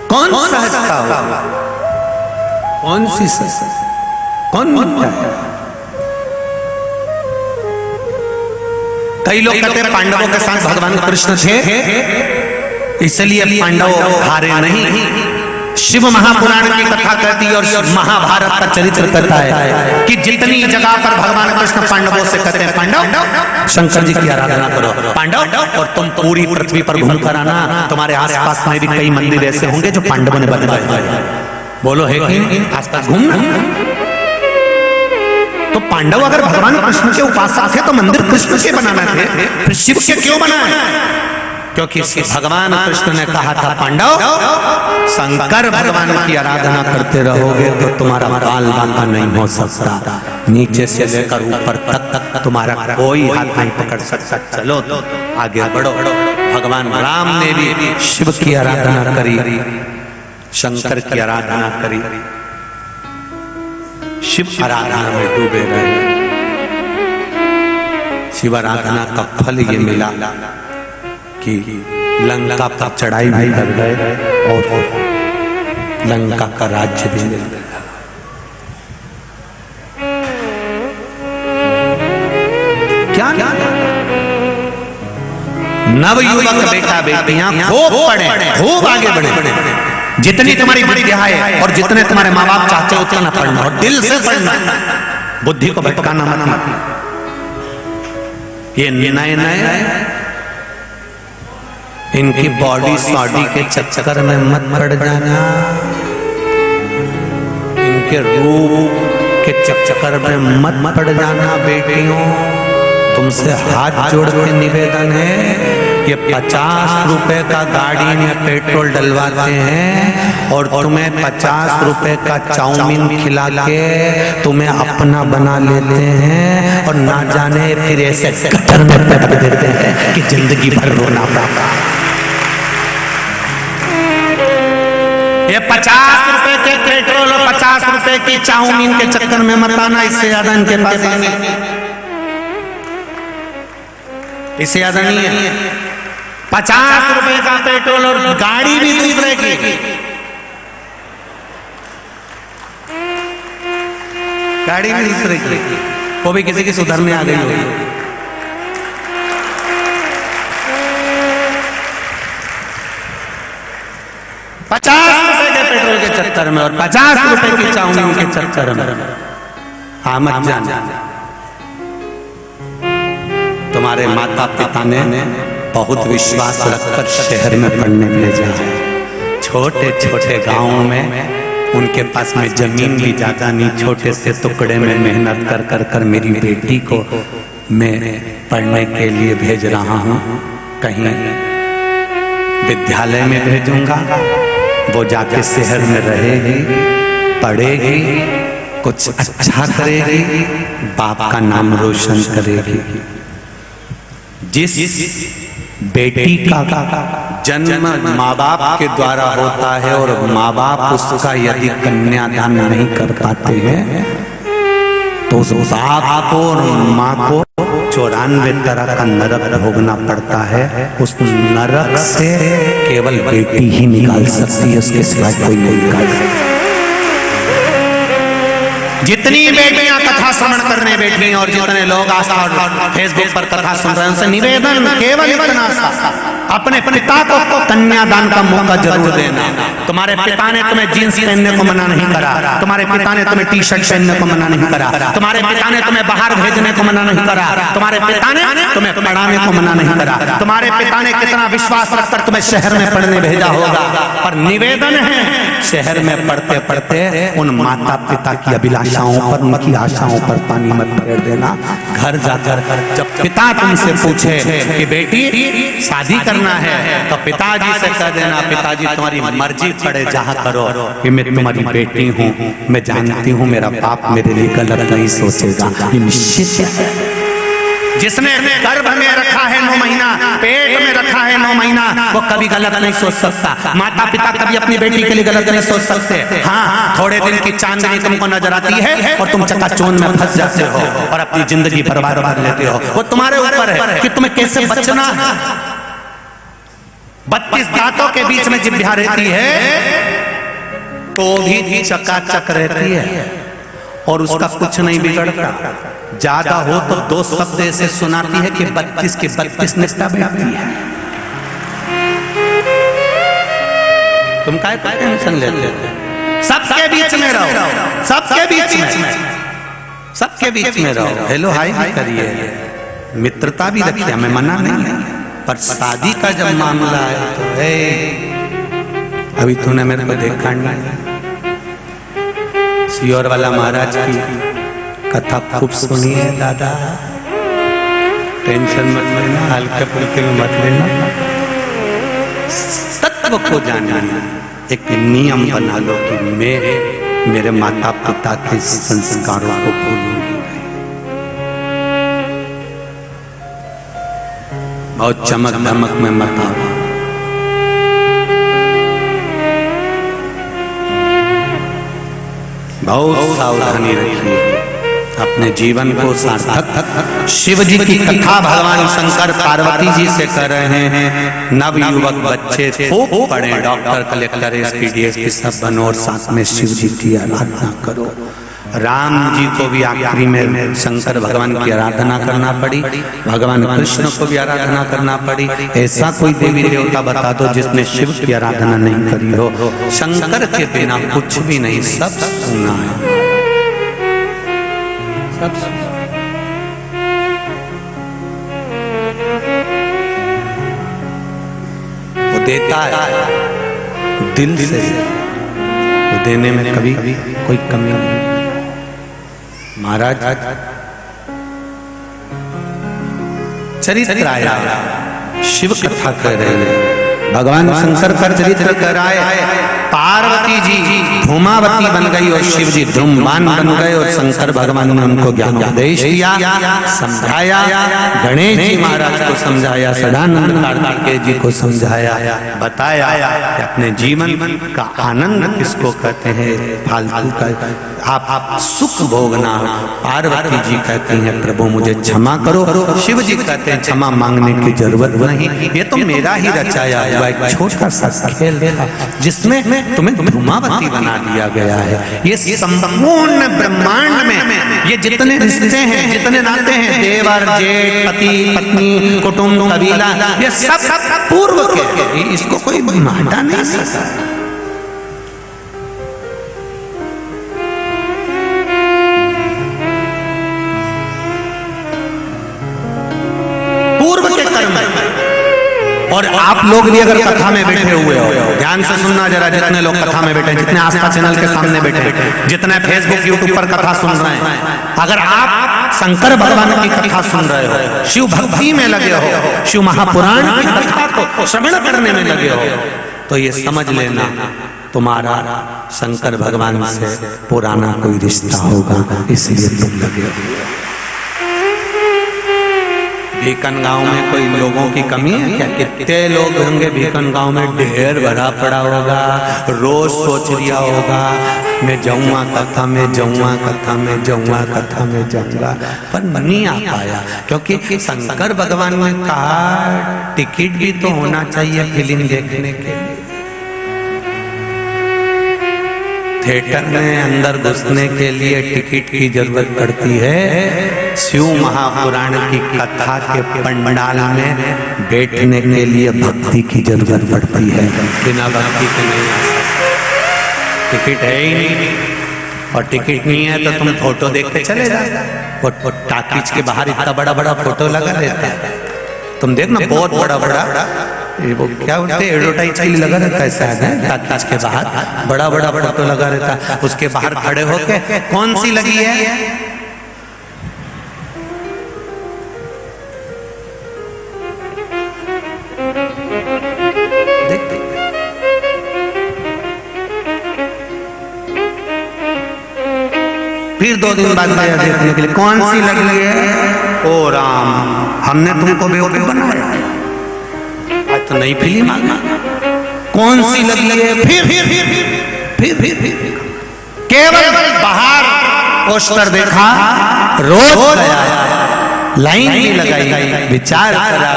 कौन सहजता होगा, कौन सी सहजता, कौन मिलता है? कई लोग कहते हैं पांडवों के साथ भगवान कृष्ण थे, इसलिए पांडव हारे नहीं। शिव महापुराण की कथा कहती है और महाभारत का चरित्र कहता है कि जितनी जगह पर भगवान कृष्ण पांडवों से कहते हैं पांडव शंकर जी की आराधना करो, पांडव, और तुम पूरी पृथ्वी पर घूम कर आना, तुम्हारे आसपास में भी कई मंदिर ऐसे होंगे जो पांडवों ने बनवाए। बोलो है कि आसपास घूमना? तो पांडव अगर भगवान कृष्ण के उपासक थे तो मंदिर कृष्ण के बनाना थे, फिर शिव के क्यों बनाए? क्योंकि भगवान कृष्ण ने कहा था पांडव, शंकर भगवान की आराधना करते रहोगे तो तुम्हारा बाल बांका नहीं हो सकता, नीचे से लेकर ऊपर तक तुम्हारा कोई हाथ नहीं पकड़ सकता। चलो तो आगे बढ़ो। भगवान राम ने भी शिव की आराधना करी, शंकर की आराधना करी, शिव आराधना में डूबे रहे। शिव आराधना का फल ये मिला कि लंका पर चढ़ाई भी कर गए और लंका का राज्य भी मिल गया। क्या नवयुवक बेटा बेटियां खूब पढ़े, खूब आगे बढ़े, जितनी तुम्हारी विद्या है और जितने तुम्हारे माँ बाप चाहते हो उतना पढ़ना और दिल से पढ़ना, बुद्धि को भटकाना मत। ये नए नए इनकी बॉडी सॉडी के चक्कर में मत पड़ जाना, इनके रूप के चक्कर में मत पड़ जाना। बेटियों, तुमसे हाथ जोड़ के निवेदन है, ये 50 रुपए का गाड़ी में पेट्रोल डलवाते हैं और तुम्हें 50 रुपए का चाउमीन खिला के तुम्हें अपना बना लेते हैं और ना जाने फिर ऐसे गटर में पटक देते हैं कि जिंदगी भर रोना पड़ता। ये 50 रुपए के पेट्रोल और 50 रुपए की चाउमीन के चक्कर में मत आना, इससे ज्यादा इनके पास इससे ज्यादा नहीं है। 50 रुपए का पेट्रोल और गाड़ी भी दूसरे की, गाड़ी भी दूसरे की, वो भी किसी की सुधरने आ गई होगी। ₹50 के पेट्रोल के चक्कर में और 50 रुपए की चाउमीन के चक्कर में आमद जान। तुम्हारे माता पिता ने बहुत विश्वास रखकर शहर में पढ़ने भेजा है। छोटे छोटे गांवों में उनके पास में जमीन भी ज्यादा नहीं, छोटे से टुकड़े में मेहनत कर कर कर मेरी बेटी को मैं पढ़ने के लिए भेज रहा हूँ। कहीं विद्यालय में भेजूंगा, वो जाके शहर में रहेगी, पढ़ेगी, कुछ अच्छा करेगी, बाप का नाम रोशन करेगी। जिस बेटी का जन्म माँ बाप के द्वारा होता है और माँ बाप उसका यदि कन्यादान नहीं कर पाते हैं तो उस बाप को और माँ को 94 तरह का नरक भोगना पड़ता है। उस नरक से केवल बेटी ही निकाल सकती है, उसके सिवा कोई नहीं निकाल सकता। जितनी बेटियां कथा श्रवण करने बैठी हैं और जितने लोग आस्था और फेसबुक पर कथा सुन रहे हैं, उनसे निवेदन केवल इतना सा, अपने पिता को कन्यादान का मौका जरूर देना। तुम्हारे पिता ने तुम्हें जींस पहनने को मना नहीं करा, तुम्हारे पिता ने तुम्हें टी शर्ट पहनने को मना नहीं करा, तुम्हारे पिता ने तुम्हें बाहर भेजने को मना नहीं करा, तुम्हारे पिता ने तुम्हें पढ़ाने को मना नहीं करा, तुम्हारे पिता ने कितना विश्वास रखकर तुम्हें शहर में पढ़ने भेजा होगा। पर निवेदन है, शहर में पढ़ते पढ़ते उन माता पिता की अभिलाषाओं पर, उनकी आशाओं पर पानी मत फेर देना। घर जाकर जब पिता तुमसे पूछे कि बेटी शादी करना है तो पिताजी से कह देना, पिताजी तुम्हारी मर्जी पड़े जहाँ करो, कि मैं तुम्हारी बेटी हूँ, मैं जानती हूँ मेरा बाप मेरे लिए गलत नहीं सोचेगा, ये निश्चित है। जिसने गर्भ में रखा है 9 महीना, पेट में रखा है 9 महीना, वो कभी गलत नहीं सोच सकता। माता पिता कभी अपनी बेटी के लिए गलत नहीं सोच सकते। हाँ, थोड़े दिन की चांदनी तुमको नजर आती है और तुम चकाचौंध में फंस जाते हो और अपनी जिंदगी बर्बाद कर लेते हो। वो तुम्हारे ऊपर है कि तुम्हें कैसे बचना है। 32 दांतों के बीच में जिभ्या रहती है तो भी चकाचक रहती है और उसका कुछ नहीं बिगड़ता। ज्यादा हो तो 2 शब्द ऐसे सुनाती है कि 32 की 32 निष्ठा बैठती है। तुम काय टेंशन लेते हो? सबके बीच में रहो, सबके बीच में, सबके बीच में रहो। हेलो हाय भी करिए, मित्रता भी रखिए, हमें मना नहीं है। पर शादी का जब मामला है तो अभी तूने मेरे को देखा नहीं। सियोर वाला महाराज की कथा खूब सुनी है दादा, टेंशन मत लेना, हल्के फुल्के में मत लेना। तत्व को जानिए। एक नियम बना लो कि मैं मेरे माता पिता के संस्कारों को भूलूंगी नहीं। बहुत चमक धमक में मत आओ। बहुत सावधानी रखिए अपने जीवन को सार्थक। शिव जी की कथा भगवान शंकर पार्वती जी से कर रहे हैं। नव युवक बच्चे खूब पढ़े, डॉक्टर, कलेक्टर, एसपी सब बनो और साथ में शिव जी की आराधना करो। राम जी को भी आखिरी में शंकर भगवान की आराधना करना पड़ी, भगवान कृष्ण को भी आराधना करना पड़ी। ऐसा कोई देवी देवता बता दो जिसने शिव की आराधना नहीं करी हो। शंकर के बिना कुछ भी नहीं, सब सुना है, सब सुना। वो देता है दिल से, वो देने में कभी कोई कमी नहीं। महाराज चरित्र आया, शिव कथा कर रहे हैं, भगवान शंकर का चरित्र कराए। पार्वती जी धूमावती बन गई और शिव जी धूमवान बन गए और शंकर भगवान ने उनको ज्ञान उपदेश दिया, समझाया। गणेश जी महाराज को समझाया, सदानंद कार्तिकेय जी को समझाया, बताया कि अपने जीवन का आनंद किसको कहते हैं, फालतू का आप सुख भोगना। पार्वती जी कहती हैं प्रभु मुझे क्षमा करो, शिव जी कहते हैं क्षमा मांगने की जरूरत नहीं, ये तो मेरा ही रचाया हुआ एक छोटा सा खेल था जिसमें तुम्हें धूमावती बना दिया गया है। ये संपूर्ण ब्रह्मांड में ये जितने रिश्ते हैं, जितने नाते हैं, देवर जेठ, पति पत्नी, कुटुंब, कबीला, ये सब पूर्व के, इसको कोई हटा नहीं सकता। और आप लोग भी अगर कथा में बैठे हुए हो, ध्यान से सुनना जरा, जितने लोग कथा में बैठे, जितने आस्था चैनल के सामने बैठे, जितने फेसबुक यूट्यूब पर कथा सुन रहे हैं, अगर आप शंकर भगवान की कथा सुन रहे हो, शिव भक्ति में लगे हो, शिव महापुराण की कथा को श्रवण करने में लगे हो, तो ये समझ लेना तुम्हारा शंकर भगवान से पुराना कोई रिश्ता होगा, इसलिए तुम लगे हो। भीकन गांव में कोई लोगों की कमी है क्या? कितने लोग होंगे भीकन गांव में, ढेर भरा पड़ा होगा, रोज सोच लिया होगा मैं जाऊंगा कथा में, जाऊंगा कथा में, जाऊंगा कथा में, जाऊंगा, पर नहीं आ पाया। क्योंकि शंकर भगवान ने कहा टिकट भी तो होना चाहिए फिल्म देखने के लिए। थिएटर में अंदर घुसने के लिए टिकट की जरूरत पड़ती है, शिव महापुराण की कथा के पंडाल में बैठने के लिए भक्ति की जरूरत पड़ती है। बिना भक्ति के नहीं आ सकते। टिकट है ही नहीं, और टिकट नहीं है तो तुम फोटो देखते चले जाओ। टाकीज के बाहर इतना बड़ा बड़ा फोटो लगा रहता है, तुम देखना बहुत बड़ा बड़ा, वो क्या बोलते हैं, एडवर्टाइज के लिए लगा रहता है शायद, टाकीज के बाहर बड़ा बड़ा फोटो लगा रहता है। उसके बाहर खड़े होके कौन सी लगी है, फिर 2 दिन बाद गया देखने के लिए, कौन सी लगी है, ओ राम हमने तुमको बेवकूफ बनाया, आज तो नई फिल्म आ गई, कौन सी लगी है, फिर केवल बाहर पोस्टर देखा, रोज गया, लाइन भी लगाई, विचार करा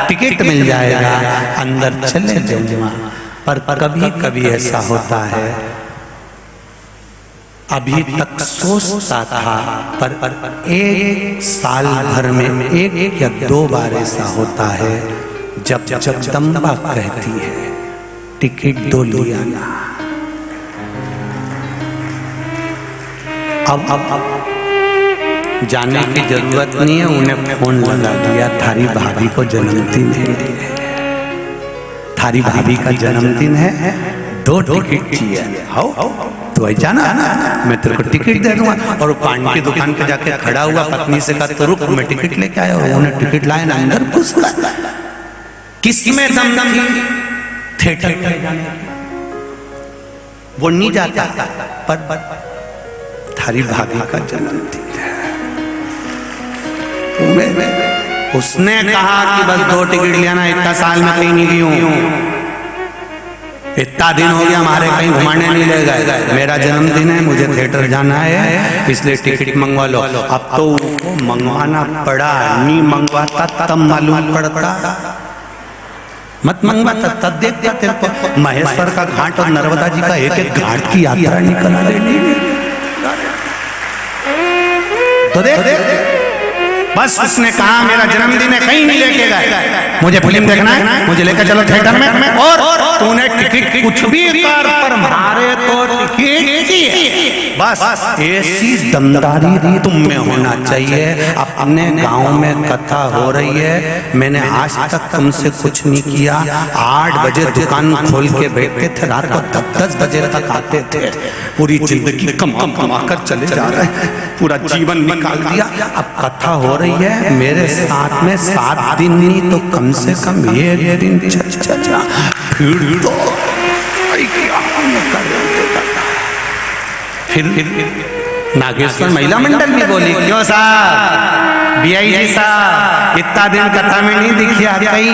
टिकट मिल जाएगा, अंदर चले जाऊंगा। पर कभी कभी ऐसा होता है, अभी तक सोचता था, पर 1 साल भर में 1 या 2 बार ऐसा होता है जब जगदम्बा कहती है टिकट दो लिया ना। अब जाने की जरूरत नहीं है, उन्हें फोन लगा दिया, थारी भाभी को जन्मदिन है, थारी भाभी का जन्मदिन है, 2 टिकट चाहिए, तो भाई जाना मैं तेरे को टिकट दे दूंगा। और पान की दुकान पे जाके खड़ा हुआ, पत्नी से कहा तो रुक मैं टिकट लेके आया, उन्होंने टिकट लाया ना, अंदर घुस गया। किसी में दम थी थिएटर में जाने वो नहीं जाता, पर थारी भाभी का जन्मदिन है, उसने कहा कि बस 2 टिकट लेना, इतना साल में कहीं नहीं गई हूं, इतना दिन हो गया हमारे कहीं घुमाने नहीं ले गए, मेरा जन्मदिन है, मुझे थिएटर जाना है, इसलिए टिकट मंगवा लो। अब तो वो मंगवाना पड़ा, नहीं मंगवाता तब मालूम पड़ता, मत मंगवाता तब देखता तेरे को महेश्वर का घाट और नर्मदा जी का एक एक घाट की यात्रा नहीं करा देनी। तो देख बस उसने कहा मेरा जन्मदिन है, कहीं नहीं लेके गए, मुझे फिल्म देखना है, मुझे लेकर चलो थिएटर में, और तूने टिकट कुछ भी कर पर मारे तो टिकट की। बस ऐसी दमदारी तुम में होना चाहिए। अपने गांव में कथा हो रही है, मैंने आज तक तुमसे कुछ नहीं किया, 8 बजे दुकान खोल के बैठते थे, रात को 10 बजे तक आते थे, पूरी जिंदगी कमा कर चले जा रहे हैं, पूरा जीवन निकाल दिया, अब कथा हो रही है मेरे साथ में 7 दिन नहीं तो कम से कम 1 दिन फिर तो फिर नागेश्वर महिला मंडल भी बोली, क्यों साहब बीआई जी साहब इतना दिन कथा में नहीं दिखी आप कहीं,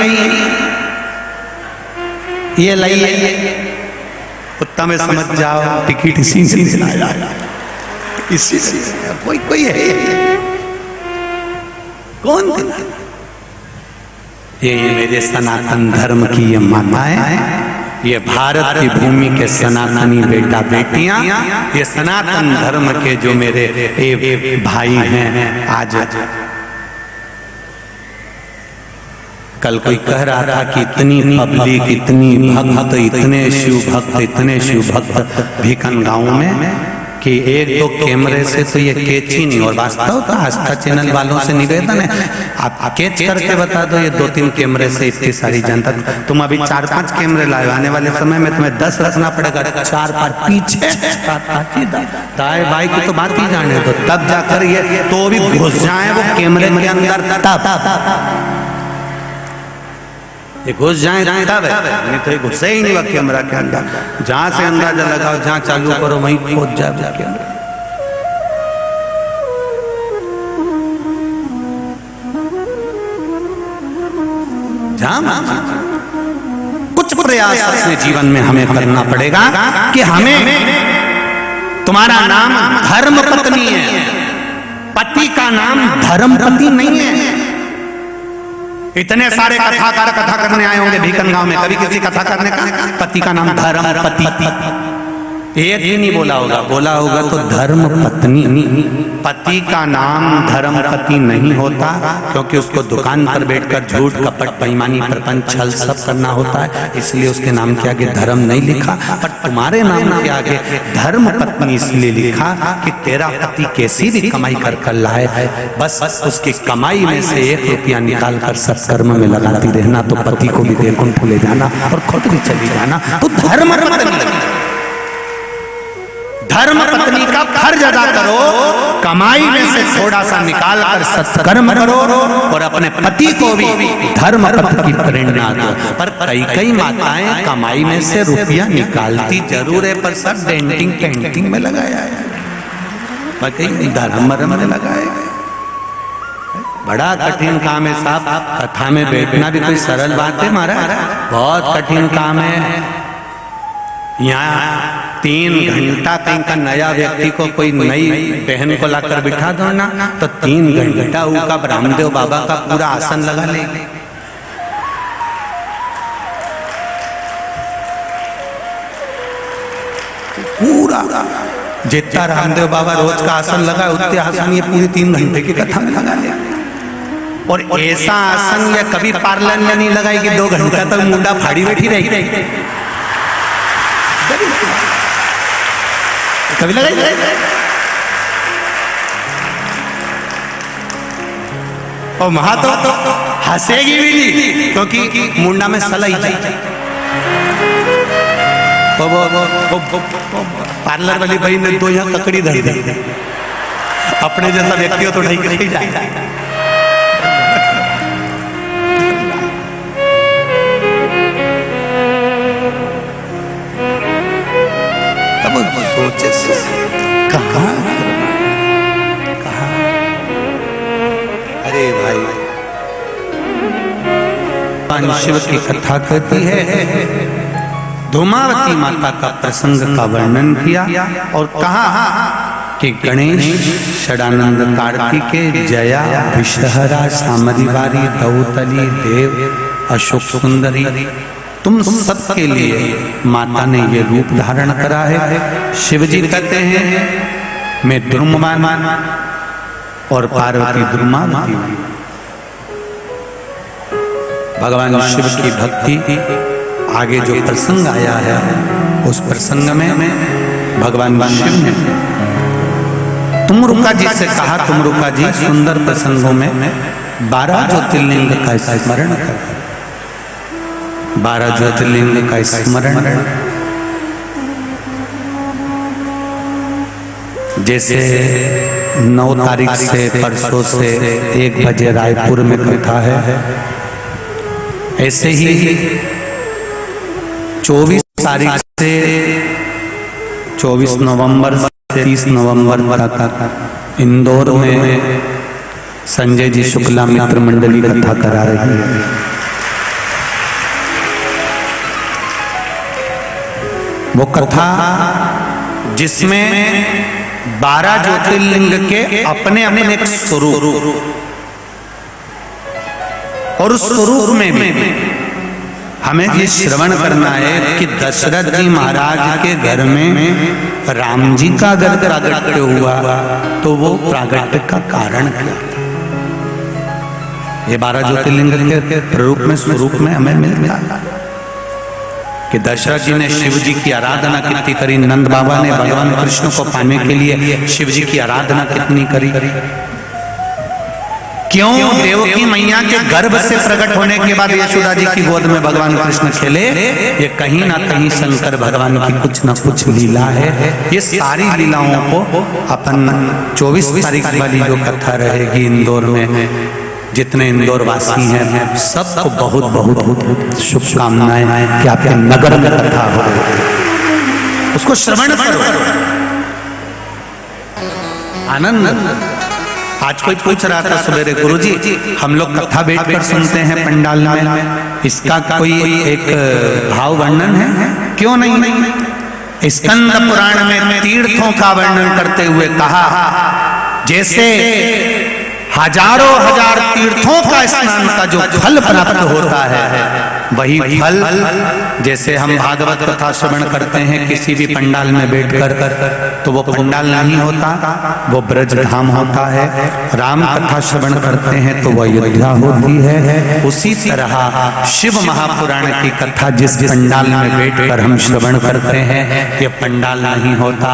ये लाइए उत्तम में समझ जाओ, टिकट इसी से दिलाया, इसी से कोई है कौन दिला? ये मेरे सनातन धर्म की ये माताएं, ये भारत की भूमि के सनातनी बेटा बेटियां, ये सनातन धर्म के जो मेरे भाई हैं। आज कल कोई कह रहा था कि इतनी पब्लिक, इतनी भक्त, इतने शिव भक्त भीकन गांव में कि 1-2 कैमरे से तो ये कैच ही नहीं। और वास्तव तो आस्था चैनल वालों से निवेदन है, आप कैच करके बता दो ये 2-3 कैमरे से इतनी सारी जनता। तुम अभी 4-5 कैमरे लाए, आने वाले समय में तुम्हें 10 रखना पड़ेगा, 4 पर पीछे, दाएं बाई की तो बात ही जाने दो, तब जाकर ये तो भी घुस जाए वो कैमरे के अंदर, तब ये घुस जाए तब है, नहीं तो ये घुसे ही नहीं वो कैमरा के अंदर। जहां से अंदाजा लगाओ, जहां चालू करो वहीं पहुंच जाए वो कैमरा। कुछ प्रयास अपने जीवन में हमें करना पड़ेगा कि हमें, तुम्हारा नाम धर्म पत्नी है, पति का नाम धर्म पति नहीं है। इतने सारे कथाकार कथा करने आए होंगे भीकन गांव में, कभी किसी कथा करने का पति का नाम धर्म पति एक भी नहीं बोला होगा, बोला होगा तो धर्म पत्नी। पति का नाम धर्म पति नहीं होता, क्योंकि उसको दुकान पर बैठकर झूठ कपट बेईमानी प्रपंच छल सब करना होता है, इसलिए उसके नाम के आगे धर्म नहीं लिखा। पर तुम्हारे नाम के आगे धर्म पत्नी इसलिए लिखा कि तेरा पति कैसी भी कमाई कर लाए, बस उसकी कमाई में से 1 रुपया निकाल कर सत्कर्म में लगाती रहना, तो पति को भी वैकुंठ ले जाना और खुद भी चली जाना। तो धर्म पत्नी, धर्म पत्नी का फर्ज अदा करो, कमाई में से थोड़ा सा निकाल कर सत्कर्म करो और अपने पति को भी धर्म पथ की प्रेरणा दो। पर कई माताएं कमाई में से रुपया निकालती जरूर है, पर सब डेंटिंग पेंटिंग में लगाया है, कहीं धर्म में लगाया है। बड़ा कठिन काम है साहब, कथा में बैठना भी कोई सरल बात है महाराज, बहुत कठिन काम है। यहाँ 3 घंटा कहीं का नया व्यक्ति को, कोई नई बहन को लाकर बिठा दो ना, तो 3 घंटा उनका रामदेव बाबा का पूरा आसन लगा लेगी। पूरा जितना रामदेव बाबा रोज का आसन लगा, उतने आसन ये पूरी 3 घंटे की कथा में लगा ले। और ऐसा आसन ये कभी पार्लर में नहीं लगाई कि 2 घंटा तक मुंडा फाड़ी बैठी रहेगी, कभी लगाई? और वहां तो हंसेगी भी नहीं, क्योंकि मुंडा में सलाई जाए। पार्लर वाली भाई ने तो यहाँ ककड़ी धर दी, अपने जैसा व्यक्ति हो तो ढाई के जाए। सोचे से कहाँ अरे भाई शिव की कथा कहती है, धूमावती माता का प्रसंग का वर्णन किया और कहा कि गणेश, षडानंद, कार्तिकेय, जया, विषहरा, सामरीवारी, दौतली, देव, अशोक सुंदरी, तुम सबके लिए माता ने ये रूप धारण करा है। शिव जी कहते हैं मैं द्रुममान और पार्वती द्रुमावती। भगवान शिव की भक्ति, आगे जो प्रसंग आया है उस प्रसंग में भगवान शिव ने तुमरुका जी से कहा, तुमरुका जी सुंदर प्रसंगों में 12 ज्योतिर्लिंग का स्मरण कर, 12 ज्योतिर्लिंग का स्मरण। जैसे 9 तारीख से परसों से 1 बजे रायपुर में कथा है, ऐसे ही 24 तारीख से 24 नवंबर से 30 नवंबर तक इंदौर में संजय जी शुक्ला मित्र मंडली कथा करा रही है। वो कथा जिसमें 12 ज्योतिर्लिंग के अपने अपने एक स्वरूप और उस स्वरूप में भी हमें ये श्रवण करना है कि दशरथ जी महाराज के घर में राम जी का अगर प्रागट्य हुआ तो वो प्रागट्य का कारण क्या था। ये 12 ज्योतिर्लिंग के रूप में स्वरूप में हमें मिलता है कि दशरथ जी ने शिव जी की आराधना कितनी करी, नंद बाबा ने भगवान कृष्ण को पाने के लिए शिव जी की आराधना कितनी करी, क्यों देवकी मैया के गर्भ से प्रकट होने के बाद यशोदा जी की गोद में भगवान कृष्ण खेले। ये कहीं ना कहीं शंकर भगवान की कुछ न कुछ लीला है। ये सारी लीलाओं को अपन 24 तारीख वाली जो कथा रहेगी इंदौर में, जितने इंदौर वासी हैं सबको बहुत बहुत बहुत शुभकामनाएं कि आपके नगर में कथा हो, उसको श्रवण करो, आनंद। आज कोई पूछ रहा था सवेरे, गुरुजी हम लोग कथा बैठकर सुनते हैं पंडाल में, इसका कोई एक भाव वर्णन है? क्यों नहीं? स्कंद पुराण में तीर्थों का वर्णन करते हुए कहा, जैसे हजारों हजार तीर्थों का स्नान का जो फल प्राप्त होता है, वही फल जैसे हम भागवत कथा श्रवण करते हैं किसी भी पंडाल में बैठकर, तो वो पंडाल नहीं होता, वो ब्रज धाम होता है। राम कथा श्रवण करते हैं तो वो अयोध्या होती है। उसी तरह शिव महापुराण की कथा जिस पंडाल में बैठकर हम श्रवण करते हैं, ये पंडाल नहीं होता।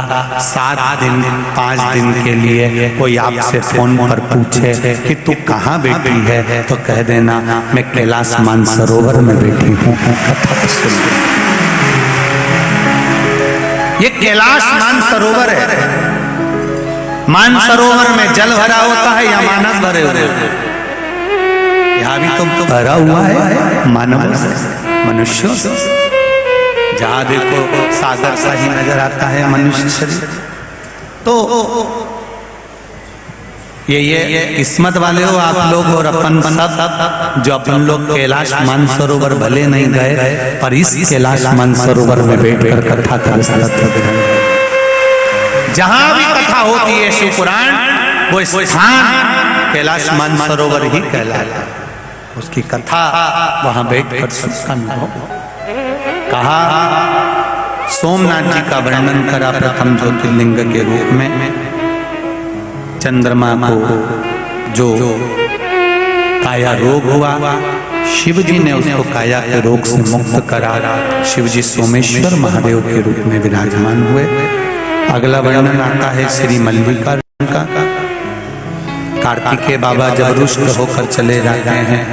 7 दिन 5 दिन के लिए कोई आपसे फोन पर पूछे कि तू कहाँ बैठी है, तो कह देना मैं कैलाश मानसरोवर में बैठी हूँ, कथा सुन। ये कैलाश मानसरोवर है। मानसरोवर में जल भरा होता है या मानस भरे हुए? यहाँ भी तो भरा हुआ है मानव से, मनुष्यों से। जहाँ देखो सागर सा ही नजर आता है मनुष्य शरीर। तो ये किस्मत वाले हो आप लोग और अपन सब, जो अपन लोग कैलाश मानसरोवर भले नहीं गए पर इस कैलाश मानसरोवर में बैठकर कथा कर सकते हैं। जहां भी कथा होती है शिव पुराण, वो स्थान कैलाश मानसरोवर ही कहलाता है। उसकी कथा वहां बैठकर सुनना अनुभव। कहा सोमनाथ जी का वर्णन करा प्रथम ज्योतिर्लिंग के रूप में। चंद्रमा को जो काया रोग हुआ, शिव जी ने उसको काया के रोग से मुक्त करा। शिव जी सोमेश्वर महादेव के रूप में विराजमान हुए। अगला वर्णन आता है श्री मल्लिकार्जुन का। कार्तिकेय बाबा जब रुष्ट होकर चले जाते हैं,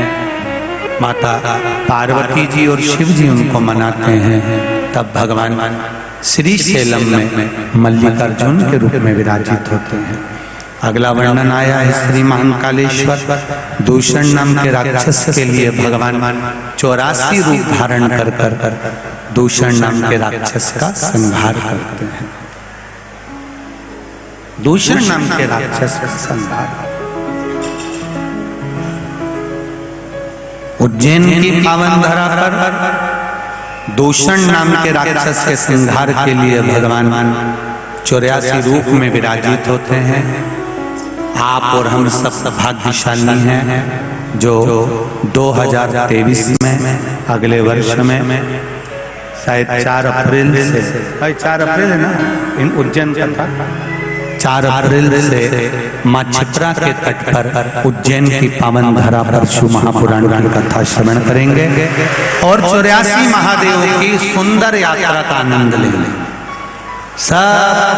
माता पार्वती जी और शिव जी उनको मनाते हैं, तब भगवान श्री शैलम में मल्लिकार्जुन के रूप में विराजित होते हैं। अगला वर्णन आया है श्री महाकालेश्वर। दूषण नाम के राक्षस के लिए भगवान 84 रूप धारण कर दूषण नाम के राक्षस का संहार करते हैं। दूषण नाम के राक्षस का संहार। उज्जैन की पावन धरा पर दूषण नाम के राक्षस के संहार के लिए भगवान 84 रूप में विराजित होते हैं। आप और हम सब भाग्यशाली हैं जो 2023 में अगले वर्ष में शायद 4 अप्रैल से 4 अप्रैल है ना इन उज्जैन का था 4 अप्रैल से माँ क्षिप्रा के तट पर उज्जैन की पावन धरा पर शिव महापुराण की कथा श्रवण करेंगे और 84 महादेवों की सुंदर यात्रा का आनंद लेंगे। सब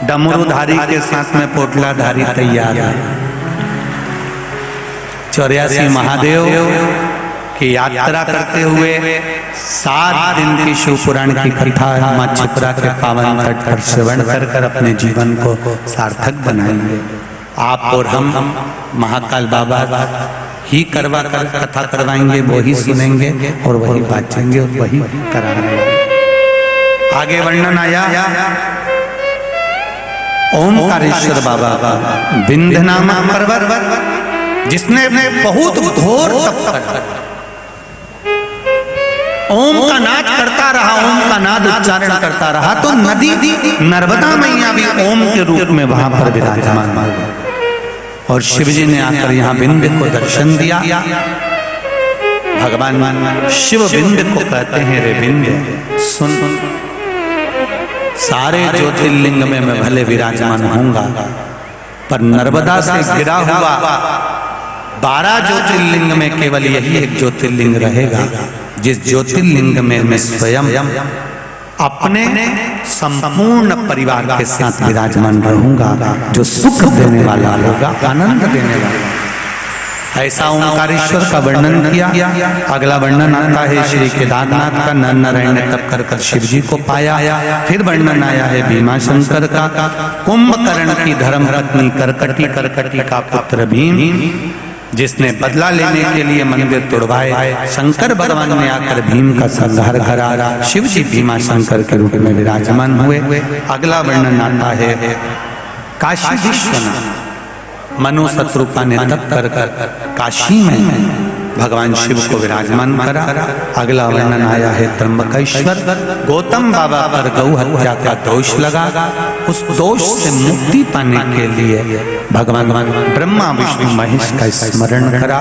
डमरूधारी के साथ में पोटलाधारी तैयार है। 84 महादेव की यात्रा करते हुए 7 दिन की शिव पुराण की कथा माँ क्षिप्रा के पावन तट पर श्रवण कर अपने जीवन को सार्थक बनाएंगे। आप और हम महाकाल बाबा ही करवा कर कथा करवाएंगे, वही सुनेंगे और वही बाँचेंगे और वही कराएंगे। आगे वर्णन आया ओमकारेश्वर बाबा का विंध्य नामक पर्वत जिसने बहुत घोर तप कर ओम का नाद करता रहा, ओम का नाद उच्चारण करता रहा तो नदी नर्मदा मैया भी ओम के रूप में वहां पर विराजमान हुई और शिव जी ने आकर यहाँ विंध्य को दर्शन दिया। भगवान शिव विंध्य को कहते हैं रे विंध्य सुन, सारे ज्योतिर्लिंग में मैं भले विराजमान होऊंगा पर नर्मदा से गिरा हुआ 12 ज्योतिर्लिंग में केवल यही एक ज्योतिर्लिंग रहेगा जिस ज्योतिर्लिंग में मैं स्वयं अपने संपूर्ण परिवार के साथ विराजमान रहूंगा, जो सुख देने वाला होगा, आनंद देने वाला। ऐसा ओंकारेश्वर का वर्णन किया। अगला वर्णन आता है श्री केदारनाथ का। नर नारायण ने तप कर शिव जी को पाया। फिर वर्णन आया है भीमा शंकर का। कुंभकर्ण की धर्म पत्नी करकटी का पुत्र भीम जिसने बदला लेने के लिए मंदिर तोड़वाए, शंकर भगवान ने आकर भीम का संहार करा। शिव जी भीमा शंकर के रूप में विराजमान हुए। अगला वर्णन आता है काशी विश्वनाथ। मनु शत्रुपा ने तप कर काशी में भगवान शिव को विराजमान करा। अगला वर्णन आया है त्र्यंबकेश्वर। गौतम बाबा पर गौ हत्या का दोष लगा। उस दोष से मुक्ति पाने के लिए भगवान ब्रह्मा विष्णु महेश का स्मरण करा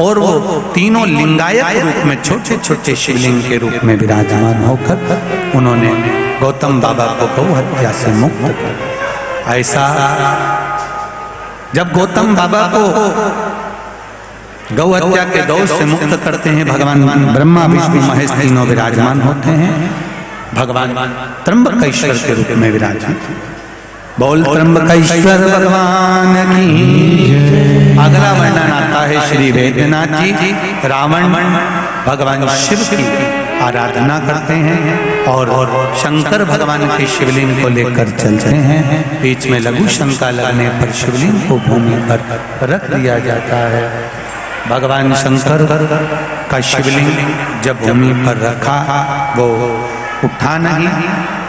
और वो तीनों लिंगायत रूप में छोटे छोटे शिवलिंग के रूप में विराजमान होकर उन्होंने गौतम बाबा को गौ हत्या से मुक्त किया। ऐसा जब गौतम बाबा को गौ हत्या के दोष से मुक्त करते हैं, भगवान ब्रह्मा विष्णु महेश तीनों विराजमान होते हैं। भगवान त्र्यंबकेश्वर के रूप में विराजमान। बोल त्र्यंबकेश्वर भगवान की। अगला वर्णन आता है श्री वैद्यनाथ जी। रावण भगवान शिव की आराधना करते हैं और शंकर भगवान के शिवलिंग को लेकर चलते हैं। बीच में लघु शंका लगने पर शिवलिंग को भूमि पर रख दिया जाता है। भगवान शंकर का शिवलिंग जब भूमि पर रखा वो उठा नहीं,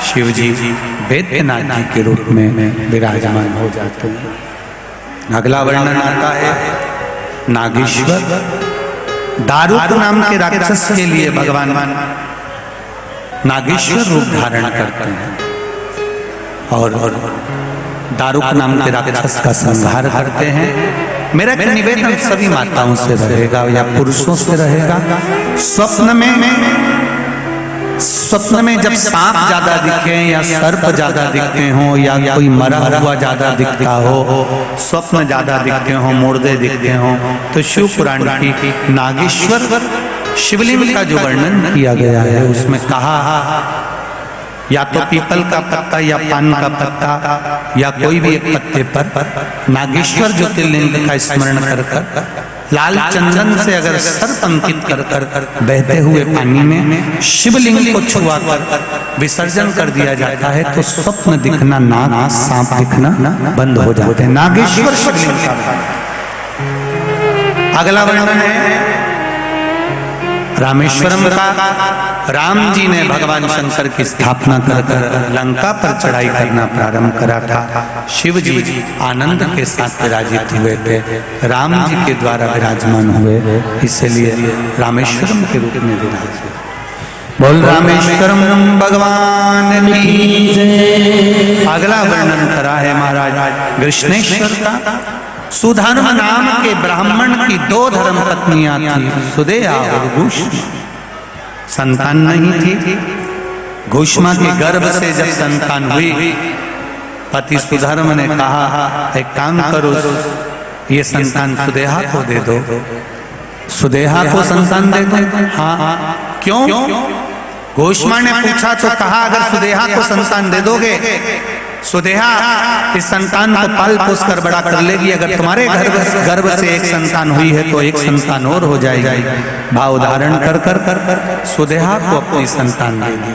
शिव जी वैद्यनाथ जी के रूप में विराजमान हो जाते हैं। अगला वर्णन आता है नागेश्वर। दारुक नाम के राक्षस के लिए भगवान नागेश्वर रूप धारण करते हैं और दारुक नाम के राक्षस का संहार करते हैं। मेरा एक निवेदन सभी माताओं से रहेगा या पुरुषों से रहेगा, स्वप्न में जब सांप ज्यादा दिखे या सर्प ज्यादा दिखते हो या कोई मरा हुआ ज्यादा दिखता हो, स्वप्न ज्यादा दिखते हो, मुर्दे दिखते हो, तो शिव पुराण की नागेश्वर शिवलिंग का जो वर्णन किया गया है उसमें कहा या तो पीपल का पत्ता या पान का पत्ता या कोई भी एक पत्ते पर नागेश्वर ज्योतिर्लिंग का स्मरण कर लाल चंदन से अगर सर्प अंकित कर बहते हुए पानी में शिवलिंग को छुआ कर विसर्जन कर दिया जाता है तो स्वप्न दिखना, नाग सांप दिखना बंद हो जाते हैं। नागेश्वर शिवलिंग का। अगला वर्णन है रामेश्वरम का। राम जी ने भगवान शंकर की स्थापना कर लंका पर चढ़ाई करना प्रारंभ करा था, शिव जी आनंद के साथ विराजित हुए थे, राम जी के द्वारा विराजमान हुए, इसलिए रामेश्वरम के रूप में विराजे। बोल रामेश्वरम भगवान की जय। अगला वर्णन करा है महाराज कृष्णेश्वर का। सुधर्म नाम के ब्राह्मण की 2 धर्म पत्नियां थी, सुदेहा और घूष्मा। संतान नहीं थी। घूष्मा के गर्भ से जब संतान हुई, पति सुधर्म ने कहा एक काम करो, ये संतान सुदेहा को दे दो। सुदेहा को संतान दे दो? हाँ। क्यों? घूष्मा ने पूछा तो कहा अगर सुदेहा को संतान दे दोगे, सुदेहा इस संतान को पाल पोस कर बड़ा कर लेगी, अगर तुम्हारे गर्भ से एक संतान हुई है तो एक संतान और हो जाएगी। भाव धारण कर कर कर कर सुदेहा को अपनी संतान दे दी।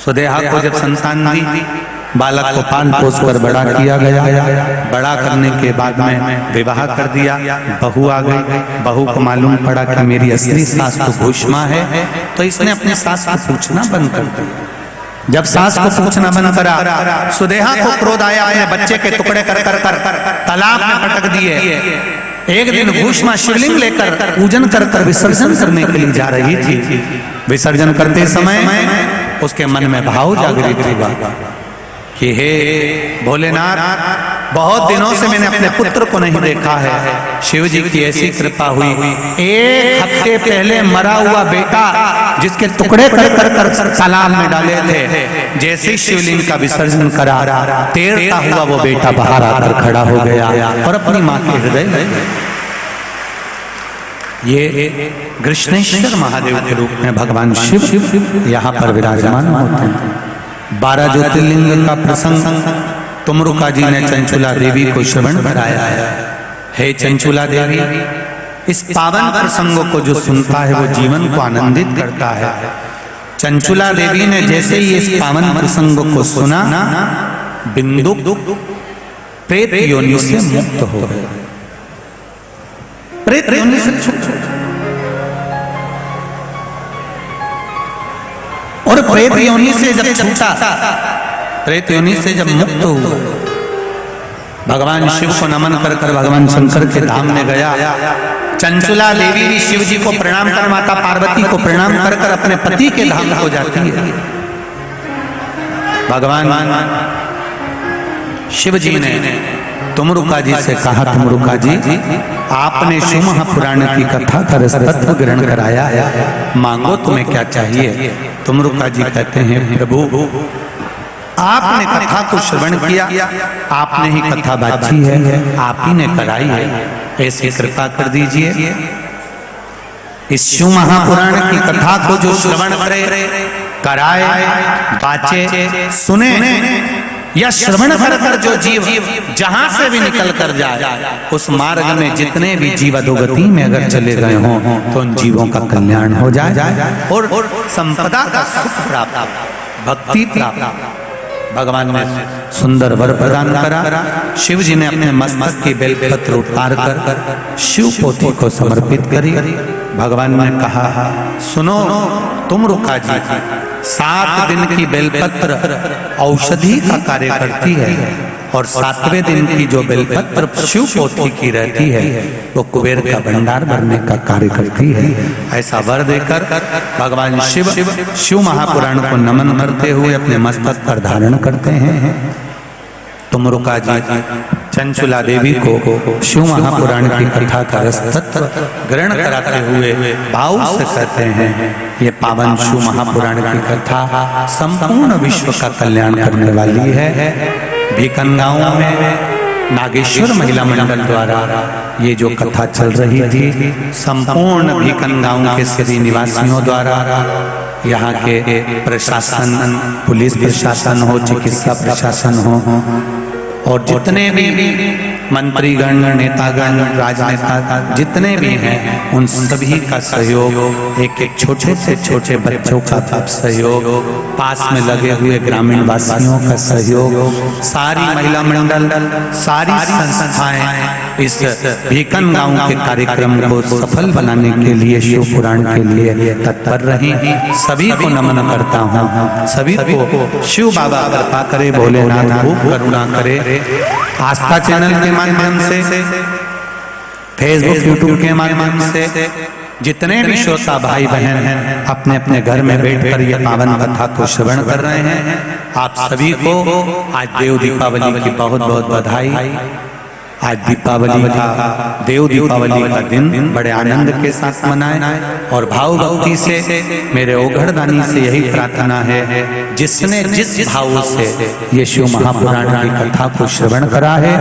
सुदेहा को जब संतान दी, बालक को पाल पोस कर बड़ा किया गया। बड़ा करने के बाद में विवाह कर दिया, बहू आ गई। बहू को मालूम पड़ा कि मेरी असली सास तो घूष्मा है, तो इसने अपनी सास को पूछना बंद कर दिया। जब सास को पूछना बंद करा, सुदेहा को क्रोध आया, अपने बच्चे के टुकड़े कर कर कर तालाब में पटक दिए। एक दिन घूष्मा शिवलिंग लेकर पूजन कर कर विसर्जन करने के लिए जा रही थी। विसर्जन करते समय उसके मन में भाव जागृत हुआ कि हे भोलेनाथ, बहुत दिनों से मैंने अपने पुत्र को नहीं देखा है। शिव जी की ऐसी कृपा हुई, 1 हफ्ते पहले मरा हुआ बेटा जिसके टुकड़े कर कर कर तालाब में डाले थे, जैसे शिवलिंग का विसर्जन करा, तैरता हुआ वो बेटा बाहर आकर खड़ा हो गया और अपनी माँ के हृदय में। ये कृष्णेश्वर महादेव के रूप में भगवान शिव यहाँ पर विराजमान होते हैं। 12 ज्योतिर्लिंग का प्रसंग तुमरुका जी ने चंचुला देवी को श्रवण कराया है। हे चंचुला देवी, इस पावन प्रसंगों को जो सुनता है वो जीवन को आनंदित करता है। चंचुला देवी ने जैसे ही इस पावन प्रसंगों को सुना, बिंदु प्रेत योनि से मुक्त हो गए। प्रेत योनि से छूट, और प्रेत योनि से जब छूटा, प्रेत योनि से जब मुक्त हुआ, भगवान शिव को नमन कर कर भगवान शंकर के धाम में गया। चंचुला देवी भी शिव जी को प्रणाम कर, माता पार्वती को प्रणाम कर कर अपने पति के धाम को जाती है। भगवान शिव जी ने तुमरुका जी से कहा, तुमरुका जी, आपने शिव महापुराण की कथा का रसतत्व ग्रहण कराया है, मांगो तुम्हें क्या चाहिए। तुमरुका जी कहते हैं, प्रभु आपने कथा को श्रवण किया, आपने ही कथा बांधी है, आप ही ने कराई है, ऐसी कृपा कर दीजिए। इस शिव महापुराण की कथा को जो श्रवण करे, कराए, बाचे, सुने या श्रवण कर कर जो जीव जहां से भी निकल कर जाए, उस मार्ग में जितने भी जीव अधोगति में अगर चले गए हों तो उन जीवों का कल्याण हो जाए और संपदा का सुख प्राप्त, भक्ति प्राप्त। भगवान ने सुंदर वर प्रदान करा। शिव जी ने अपने मस्तक की बेलपत्र उतार कर शिव पोथी को समर्पित करी। भगवान ने कहा, सुनो तुमरुका जी, 7 दिन की बेलपत्र औषधि का कार्य करती है और 7वें दिन की जो बेलपत्र शिव पोथी की रहती है वो कुबेर का भंडार भरने का कार्य करती है। ऐसा वर देकर भगवान शिव महापुराण को नमन करते हुए अपने मस्तक पर धारण करते हैं। तुमरुका जी चंचुला देवी को शिव महापुराण की कथा का रसतत्व ग्रहण कराते हुए भाव से कहते हैं, ये पावन शिव महापुराण की कथा संपूर्ण विश्व का कल्याण करने वाली है। भीकन गांव में नागेश्वर महिला मंडल द्वारा ये जो कथा चल रही थी, संपूर्ण भीकन गांव के सभी निवासियों द्वारा, यहाँ के प्रशासन, पुलिस प्रशासन हो, चिकित्सा प्रशासन हो, और जितने भी मंत्रीगण, नेतागण, राजनेता जितने भी हैं, उन सभी का सहयोग, एक एक छोटे से छोटे बच्चों का सहयोग, पास में लगे हुए ग्रामीण वासियों का सहयोग, सारी महिला मंडल, सारी संस्थाएं इस भीकन गांव के कार्यक्रम को सफल बनाने के लिए, शिव पुराण के लिए तत्पर रहे। सभी को नमन करता हूँ, सभी को शिव बाबा कृपा करे, भोलेनाथ खूब करुणा करे। आस्था चैनल के माध्यम से, फेसबुक यूट्यूब के माध्यम से जितने भी श्रोता भाई बहन हैं अपने अपने घर में बैठकर ये पावन कथा को श्रवण कर रहे हैं, आप सभी को आज देव दीपावली की बहुत बहुत बधाई। आज दीपावली का, देव दीपावली का दिन बड़े आनंद के साथ मनाएं और भाव भक्ति से मेरे ओघड़दानी से यही प्रार्थना है, जिसने जिस भाव से ये शिव महापुराण की कथा को श्रवण करा है,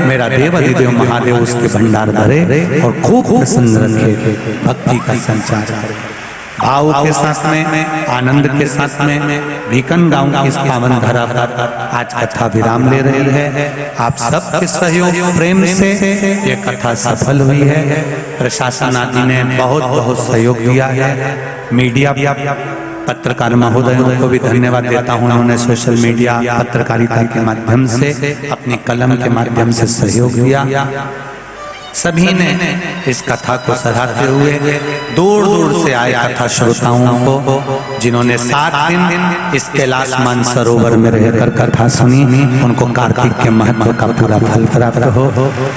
मेरा देव अधिदेव महादेव उसके भंडार भरे और खूब प्रसन्न रखे, भक्ति का संचार करे। भाव के साथ में, आनंद के साथ में भीकन गांव की इस पावन धरा पर आज कथा विराम ले रही है। आप सबके सहयोग प्रेम से ये कथा सफल हुई है। प्रशासन आदि ने बहुत बहुत सहयोग दिया है। मीडिया, पत्रकार महोदयों को भी धन्यवाद देता हूँ, उन्होंने सोशल मीडिया पत्रकारिता के माध्यम से, अपनी कलम के माध्यम से सहयोग दिया। सभी ने इस कथा को सराहते हुए दूर दूर से आए कथा श्रोताओं को, जिन्होंने 7 दिन इस कैलाश मानसरोवर में रहकर कथा सुनी, उनको कार्तिक के महत्व का पूरा फल प्राप्त हो।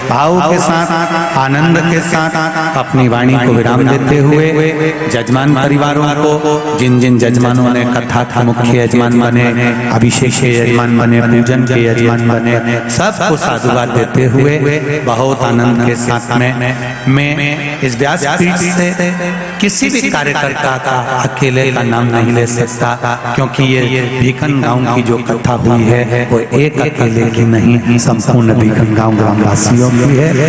भाव के साथ, आनंद के साथ अपनी वाणी को विराम देते हुए जजमान परिवारों को, जिन जिन जजमानों ने कथा का मुख्य यजमान बने, अभिषेक के यजमान बने, पूजन के यजमान बने, सबको साधुवाद देते हुए बहुत आनंद के साथ में मैं इस व्यासपीठ से किसी भी कार्यकर्ता का अकेले का नाम नहीं ले सकता, क्योंकि ये भीकन गांव की जो कथा हुई है वो एक अकेले की नहीं, संपूर्ण भीकन गांव ग्रामवासियों की है।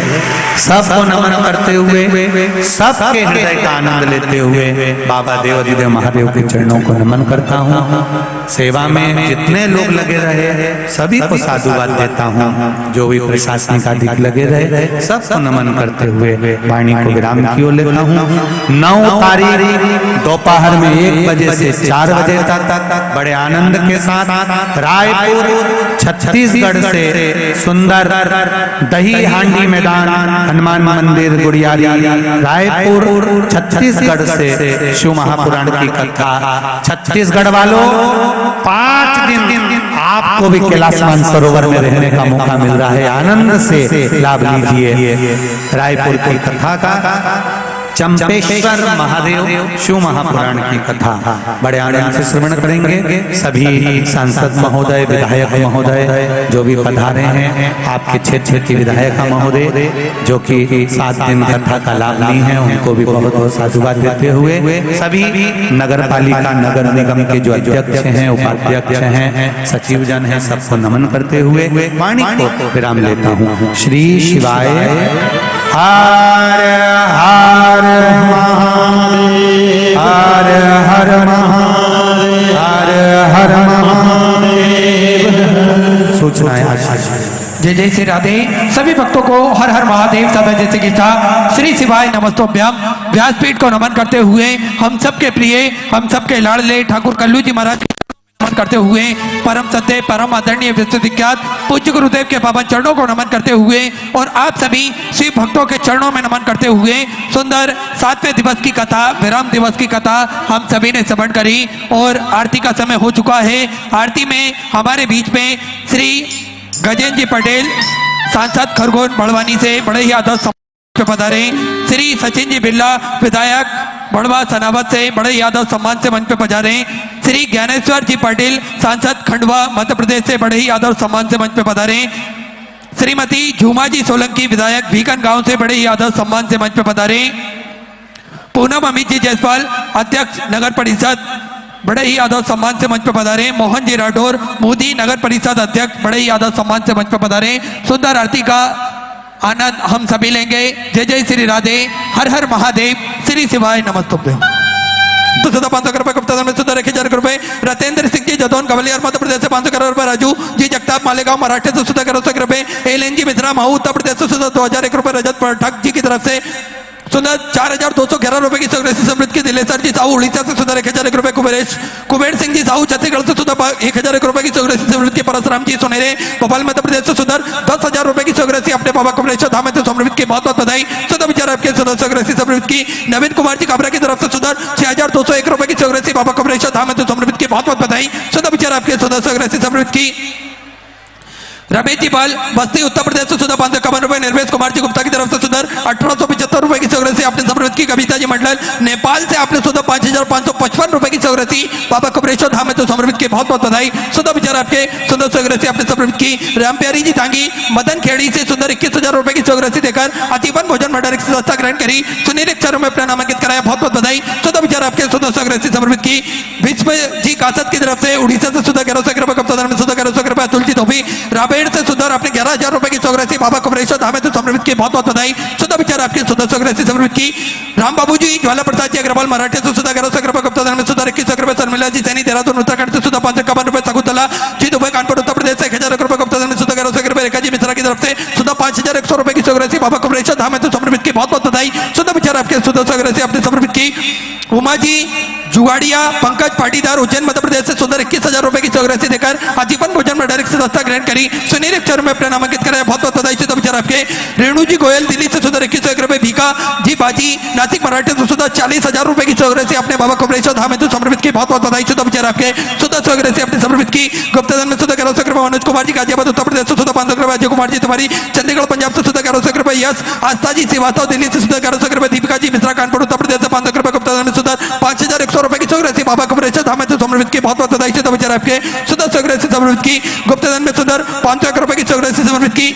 सबको नमन करते हुए, सबके हृदय का आनंद लेते हुए बाबा देव अधिदेव महादेव के चरणों को नमन करता हूँ। सेवा में जितने लोग लगे रहे सभी को साधुवाद देता हूँ, जो भी प्रशासनिक अधिक लगे रहे सबको नमन करते हुए वाणी को विराम की ओर लेता हूँ। 9 तारीख दोपहर में 1 बजे से 4 बजे तक बड़े आनंद के साथ रायपुर छत्तीसगढ़ से सुंदर दही हांडी मैदान, हनुमान मंदिर गुड़ियारी, रायपुर छत्तीसगढ़ से शिव महापुराण की कथा। छत्तीसगढ़ वालों 5 दिन आपको भी कैलाश मानसरोवर में रहने का मौका मिल रहा है, आनंद से लाभ लीजिए। रायपुर की कथा का चंपेश्वर महादेव शिव महापुराण की कथा बड़े आनंद से श्रवण करेंगे। सभी सांसद महोदय, विधायक महोदय जो भी पधारे हैं, आपके क्षेत्र की विधायक महोदय जो कि 7 दिन कथा का लाभ ली हैं, उनको भी बहुत बहुत साधुवाद देते हुए सभी नगर पालिका, नगर निगम के जो अध्यक्ष हैं, उपाध्यक्ष हैं, सचिव जन हैं, सबको नमन करते हुए वाणी को विराम लेता हूँ। श्री शिवाय हर हर महादेव, हर हर महादेव, हर हर महादेव। सूचनाएं जय जय श्री राधे। सभी भक्तों को हर हर महादेव सदा जैसे की था श्री शिवाय नमस्तोभ्यम। व्यासपीठ को नमन करते हुए हम सबके प्रिय, हम सबके लाडले ठाकुर कल्लू जी महाराज नमन करते हुए परम सत्य, परम आदरणीय, विश्वविख्यात पूज्य गुरुदेव के पावन चरणों को नमन करते हुए और आप सभी शिव भक्तों के चरणों में नमन करते हुए सुंदर 7वें दिवस की कथा, विराम दिवस की कथा हम सभी ने श्रवण करी और आरती का समय हो चुका है। आरती में हमारे बीच में श्री गजेंद्र जी पटेल सांसद खरगोन बड़वानी से बड़े ही आदर पे पधारे। श्री सचिन जी बिरला विधायक बड़वा सनावत से बड़े ही आदर सम्मान से मंच पे पधारे। श्री ज्ञानेश्वर जी पाटिल सांसद खंडवा मध्य प्रदेश से बड़े ही आदर सम्मान से मंच पे पधारे। श्रीमती झूमा जी सोलंकी विधायक भीकन गांव से बड़े ही आदर सम्मान से मंच पे पधारे। पूनम अमित जी जायसवाल अध्यक्ष नगर परिषद बड़े ही आदर सम्मान से मंच पे पधारे। मोहन जी राठौर मोदी नगर परिषद अध्यक्ष बड़े ही आदर सम्मान से मंच पे पधारे। सुंदर आरती का आनंद हम सभी लेंगे। जय जय श्री राधे, हर हर महादेव, श्री शिवाय नमस्तुभ्यम। तो 500 रुपए कप्तान में सुधा रखे 4 रुपए। रतेंद्र सिंह जी जदौन कवलियर मध्य प्रदेश से 500 करोड़ रुपए। राजू जी जगताप मालेगांव महाराष्ट्र से सुधा करोड़ 100 रुपए। एल जी मिश्रा महू उत्तर प्रदेश से सुधा 2001 रुपए। रजत पाठक जी की तरफ से सुंदर 4211 रुपए की समृद्धि की दिलेसर जी साहू उड़ीसा से सुधा 1001 रुपए। कुबेर सिंह जी साहू छत्तीसगढ़ से सुधा 1001 रुपए की चौरासी समर्पित की। परशुराम जी सुनेरे भोपाल मध्य प्रदेश से सुधर 10,000 रुपए की चौरासी अपने बाबा कमलेश्वर धाम से समर्पित की। बहुत बहुत बधाई। सुधा विचार आपके सुधा चौरासी समर्पित की। नवीन कुमार जी काबरा की तरफ से सुधर 6,201 रुपए की चौरासी बाबा कमलेश्वर धाम से समर्पित की। बहुत बहुत बधाई। सुधा विचार आपके सुधा चौरासी समर्पित की। रमेश जी पाल बस्ती उत्तर प्रदेश से सुधा 551 रुपए। निर्वेश कुमार जी गुप्ता की तरफ से सुधर 1875 रुपए की चौरासी आपने समर्पित की। कविता जी मंडल नेपाल से आपने सुधा 5,555 रुपए की चौरासी बाबा कमलेश्वर धाम तो समर्पित की। बहुत बहुत बधाई। सुधा विचार आपके सुंदर चौरासी आपने समर्पित की। राम प्यारी जी तांगी मदन खेड़ी से सुंदर 21,000 रुपए की चौरासी देकर आजीवन भोजन भंडार की व्यवस्था ग्रहण करी। सुनील अक्षरों में अपना नामांकित कराया। बहुत बहुत बधाई। सुधा विचार आपके सुंदर चौरासी समर्पित की। विश्व जी कासत की तरफ से उड़ीसा से सुधा 1100 रुपए कप्तान में सुधा 1100 रुपए। तुलसी धोबी राबेड़ से सुधर आपने 11,000 रुपए की चौरासी बाबा कमलेश्वर धाम तो समर्पित की। बहुत बहुत बधाई। सुधा विचार आपकी सुधा चौरासी समर्पित की। राम बाबू जी ज्वाला प्रसाद जी अग्रवाल मराठी से सुधा 1100 रुपए कप्तान में सुधा 21 रुपए। शर्मिला जी सैनी देहरादून उत्तराखंड से सुधा 551 रुपए। शकुंतला जी दुबई कानपुर उत्तर प्रदेश से 1,000 रुपए कप्तान में सुधा 1100 रुपए। रेखा जी मिश्रा की तरफ से सुधा 5,100 रुपए की चौरासी बाबा कमलेश्वर धाम तो समर्पित की। बहुत बहुत बधाई। सुधा विचार आपके सुधा चौरासी आपने समर्पित की। उमा जी जुगाड़िया पंकज पाटीदार उज्जैन मध्य प्रदेश से सुंदर 21,000 रुपए की चौरासी देकर आजीवन भोजन में डायरेक्ट व्यवस्था ग्रहण करी। सुनील अक्षर में अपना नामांकित कराया। बहुत बहुत बधाई। सुधा विचार आपके। रेणु जी गोयल दिल्ली से सुंदर 21,001 रुपए। भीका जी बाजी नासिक मराठी से सुधा 40,000 रुपए की चौरासी अपने बाबा कमलेश्वर धाम तो समर्पित की। बहुत बहुत बधाई। सुधा विचार आपके सुधा चौरासी अपने समर्पित की। गुप्तधन में सुधा 1100 रुपए। मनोज कुमार जी गाजियाबाद उत्तर प्रदेश से सुधा 500 रुपए। अजय कुमार जी तुम्हारी चंडीगढ़ पंजाब से सुधा 1100 रुपए। यश आस्था जी श्रीवास्तव दिल्ली से सुधा 1100 रुपए। दीपिका जी मिश्रा कानपुर उत्तर प्रदेश से 500 रुपए। गुप्तधन में सुधा 5,100 रुपए की चौरासी बाबा कमलेश्वर धाम तो समर्पित की। बहुत बहुत बधाई। सुधा विचार आपके सुधा चौरासी समर्पित की। गुप्तधन में सुधर 501 रुपए की चौरासी समर्पित की।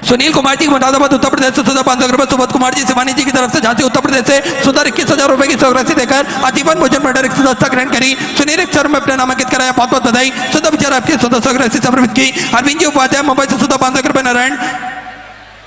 सुनील कुमार जी मुरादाबाद उत्तर प्रदेश से सुधा 500 रुपए। सुबोध कुमार जी शिवानी जी की तरफ से झांसी उत्तर प्रदेश से सुधा 21,000 रुपए की चौरासी देकर आजीवन भोजन भंडार की व्यवस्था ग्रहण करी। सुनील अक्षर में अपना नामांकित कराया। बहुत बहुत बधाई। सुधा विचार आपकी सुधा चौरासी समर्पित की। अरविंद जी उपाध्याय मुंबई से सुधा 500 रुपए। नारायण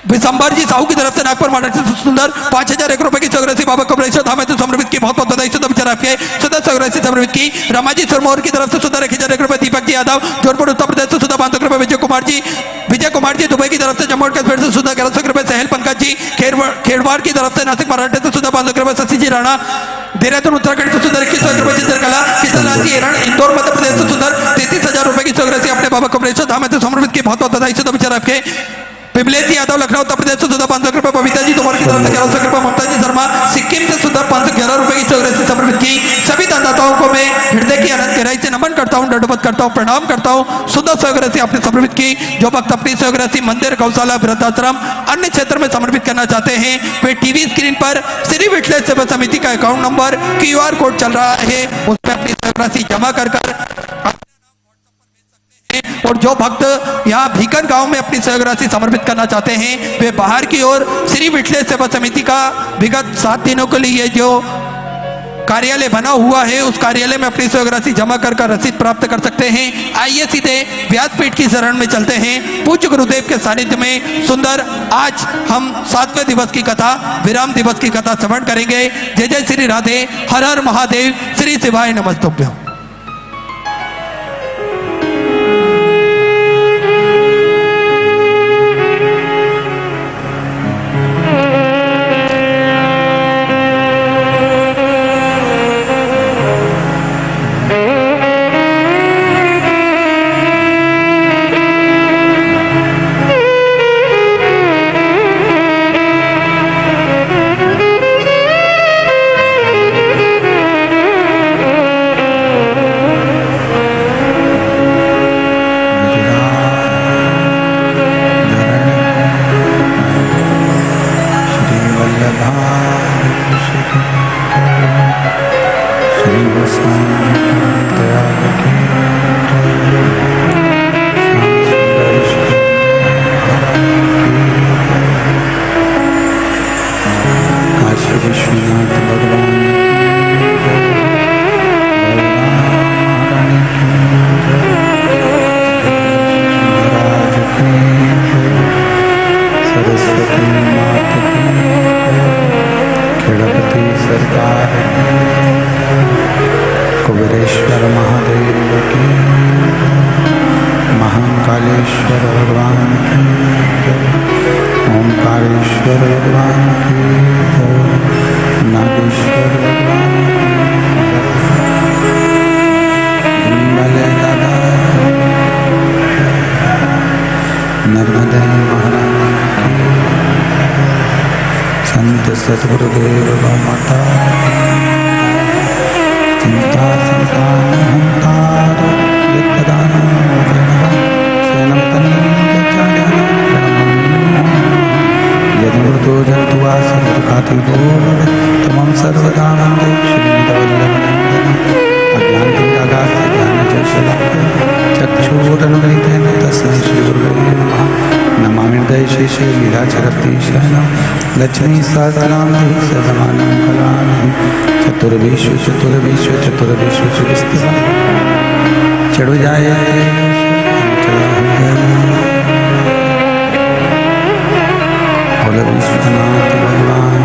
विशंबर जी साहू की तरफ से नागपुर महाराष्ट्र से सुंदर 5,001 रुपए की चौरासी बाबा कमलेश्वर धाम तो समर्पित की। बहुत बहुत बधाई। सुधा विचार आपके सुधा चौरासी समर्पित की। रमाजी सरमोर की तरफ से सुंदर 1,001 रुपए। दीपक जी यादव जौनपुर उत्तर प्रदेश से सुधा 500 रुपए। विजय कुमार जी दुबई की तरफ से जम्मू कश्मीर से सुधा 1100 रुपए। सहल पंकज जी खेड़वाड़ की तरफ से नासिक मराठी से सुधा 500 रुपए। शशि जी राणा देहरादून उत्तराखंड से सुंदर 21,000 रुपए। चित्रकला किशन लाल जी हिरण इंदौर मध्य प्रदेश से सुंदर 33,000 रुपए की चौरासी अपने बाबा कमलेश्वर धाम तो समर्पित की। बहुत बहुत बधाई। सुधा विचार आपके। विमलेश यादव लखनऊ उत्तर प्रदेश से सुधा 500 रुपए। बबीता जी तोमर की तरफ से 1100 रुपए। ममता जी शर्मा सिक्किम से सुधा 511 रुपए की चौरासी समर्पित की। सभी दानदाताओं को मैं हृदय की अनंत गहराई से नमन करता हूँ, दंडवत करता हूँ, प्रणाम करता हूँ। सुधा चौरासी आपने समर्पित की। जो भक्त अपनी चौरासी मंदिर गौशाला वृद्धाश्रम अन्य क्षेत्र में समर्पित करना चाहते हैं वे टीवी स्क्रीन पर श्री विठलेश सेवा समिति का अकाउंट नंबर QR कोड चल रहा है उसमें अपनी चौरासी जमा कर और जो भक्त यहाँ भीकर गांव में अपनी चौरासी समर्पित करना चाहते हैं वे बाहर की ओर श्री विठलेश सेवा समिति का विगत 7 दिनों के लिए जो कार्यालय बना हुआ है उस कार्यालय में अपनी चौरासी जमा कर रसीद प्राप्त कर सकते हैं। आइए सीधे व्यासपीठ की शरण में चलते हैं। पूज्य गुरुदेव के सानिध्य में सुंदर आज हम 7वें दिवस की कथा विराम दिवस की कथा श्रवण करेंगे। जय जय श्री राधे। हर हर महादेव। श्री शिवाय नमस्तुभ्यं। कुबेरेश्वर महादेव की, महाकालेश्वर भगवान की, ओंकारेश्वर भगवान की, नागेश्वर भगवान की। सद्गुरुदेव माता चिंता संतानहंतारो यत्तदानं शयनं यदमृतो जन्तु वा सर्वघातिभो तमं सर्वदा वन्दे श्रीमद्वल्लभनन्दनं अज्ञानतिमिरागास्य ज्ञानजशलाकं चक्षुरुन्मिलितेन तस्मै श्रीगुरुवे नमः नमामि हृदयशेषे लीलाचरतीशनं लक्ष्मीसहस्रनाम्नि सदमानं कलामि चतुर्विश्व चतुर्विश्व चतुर्विश्व चतुस्तिवा चढ़ुजायते बोल विश्वनाथ भगवान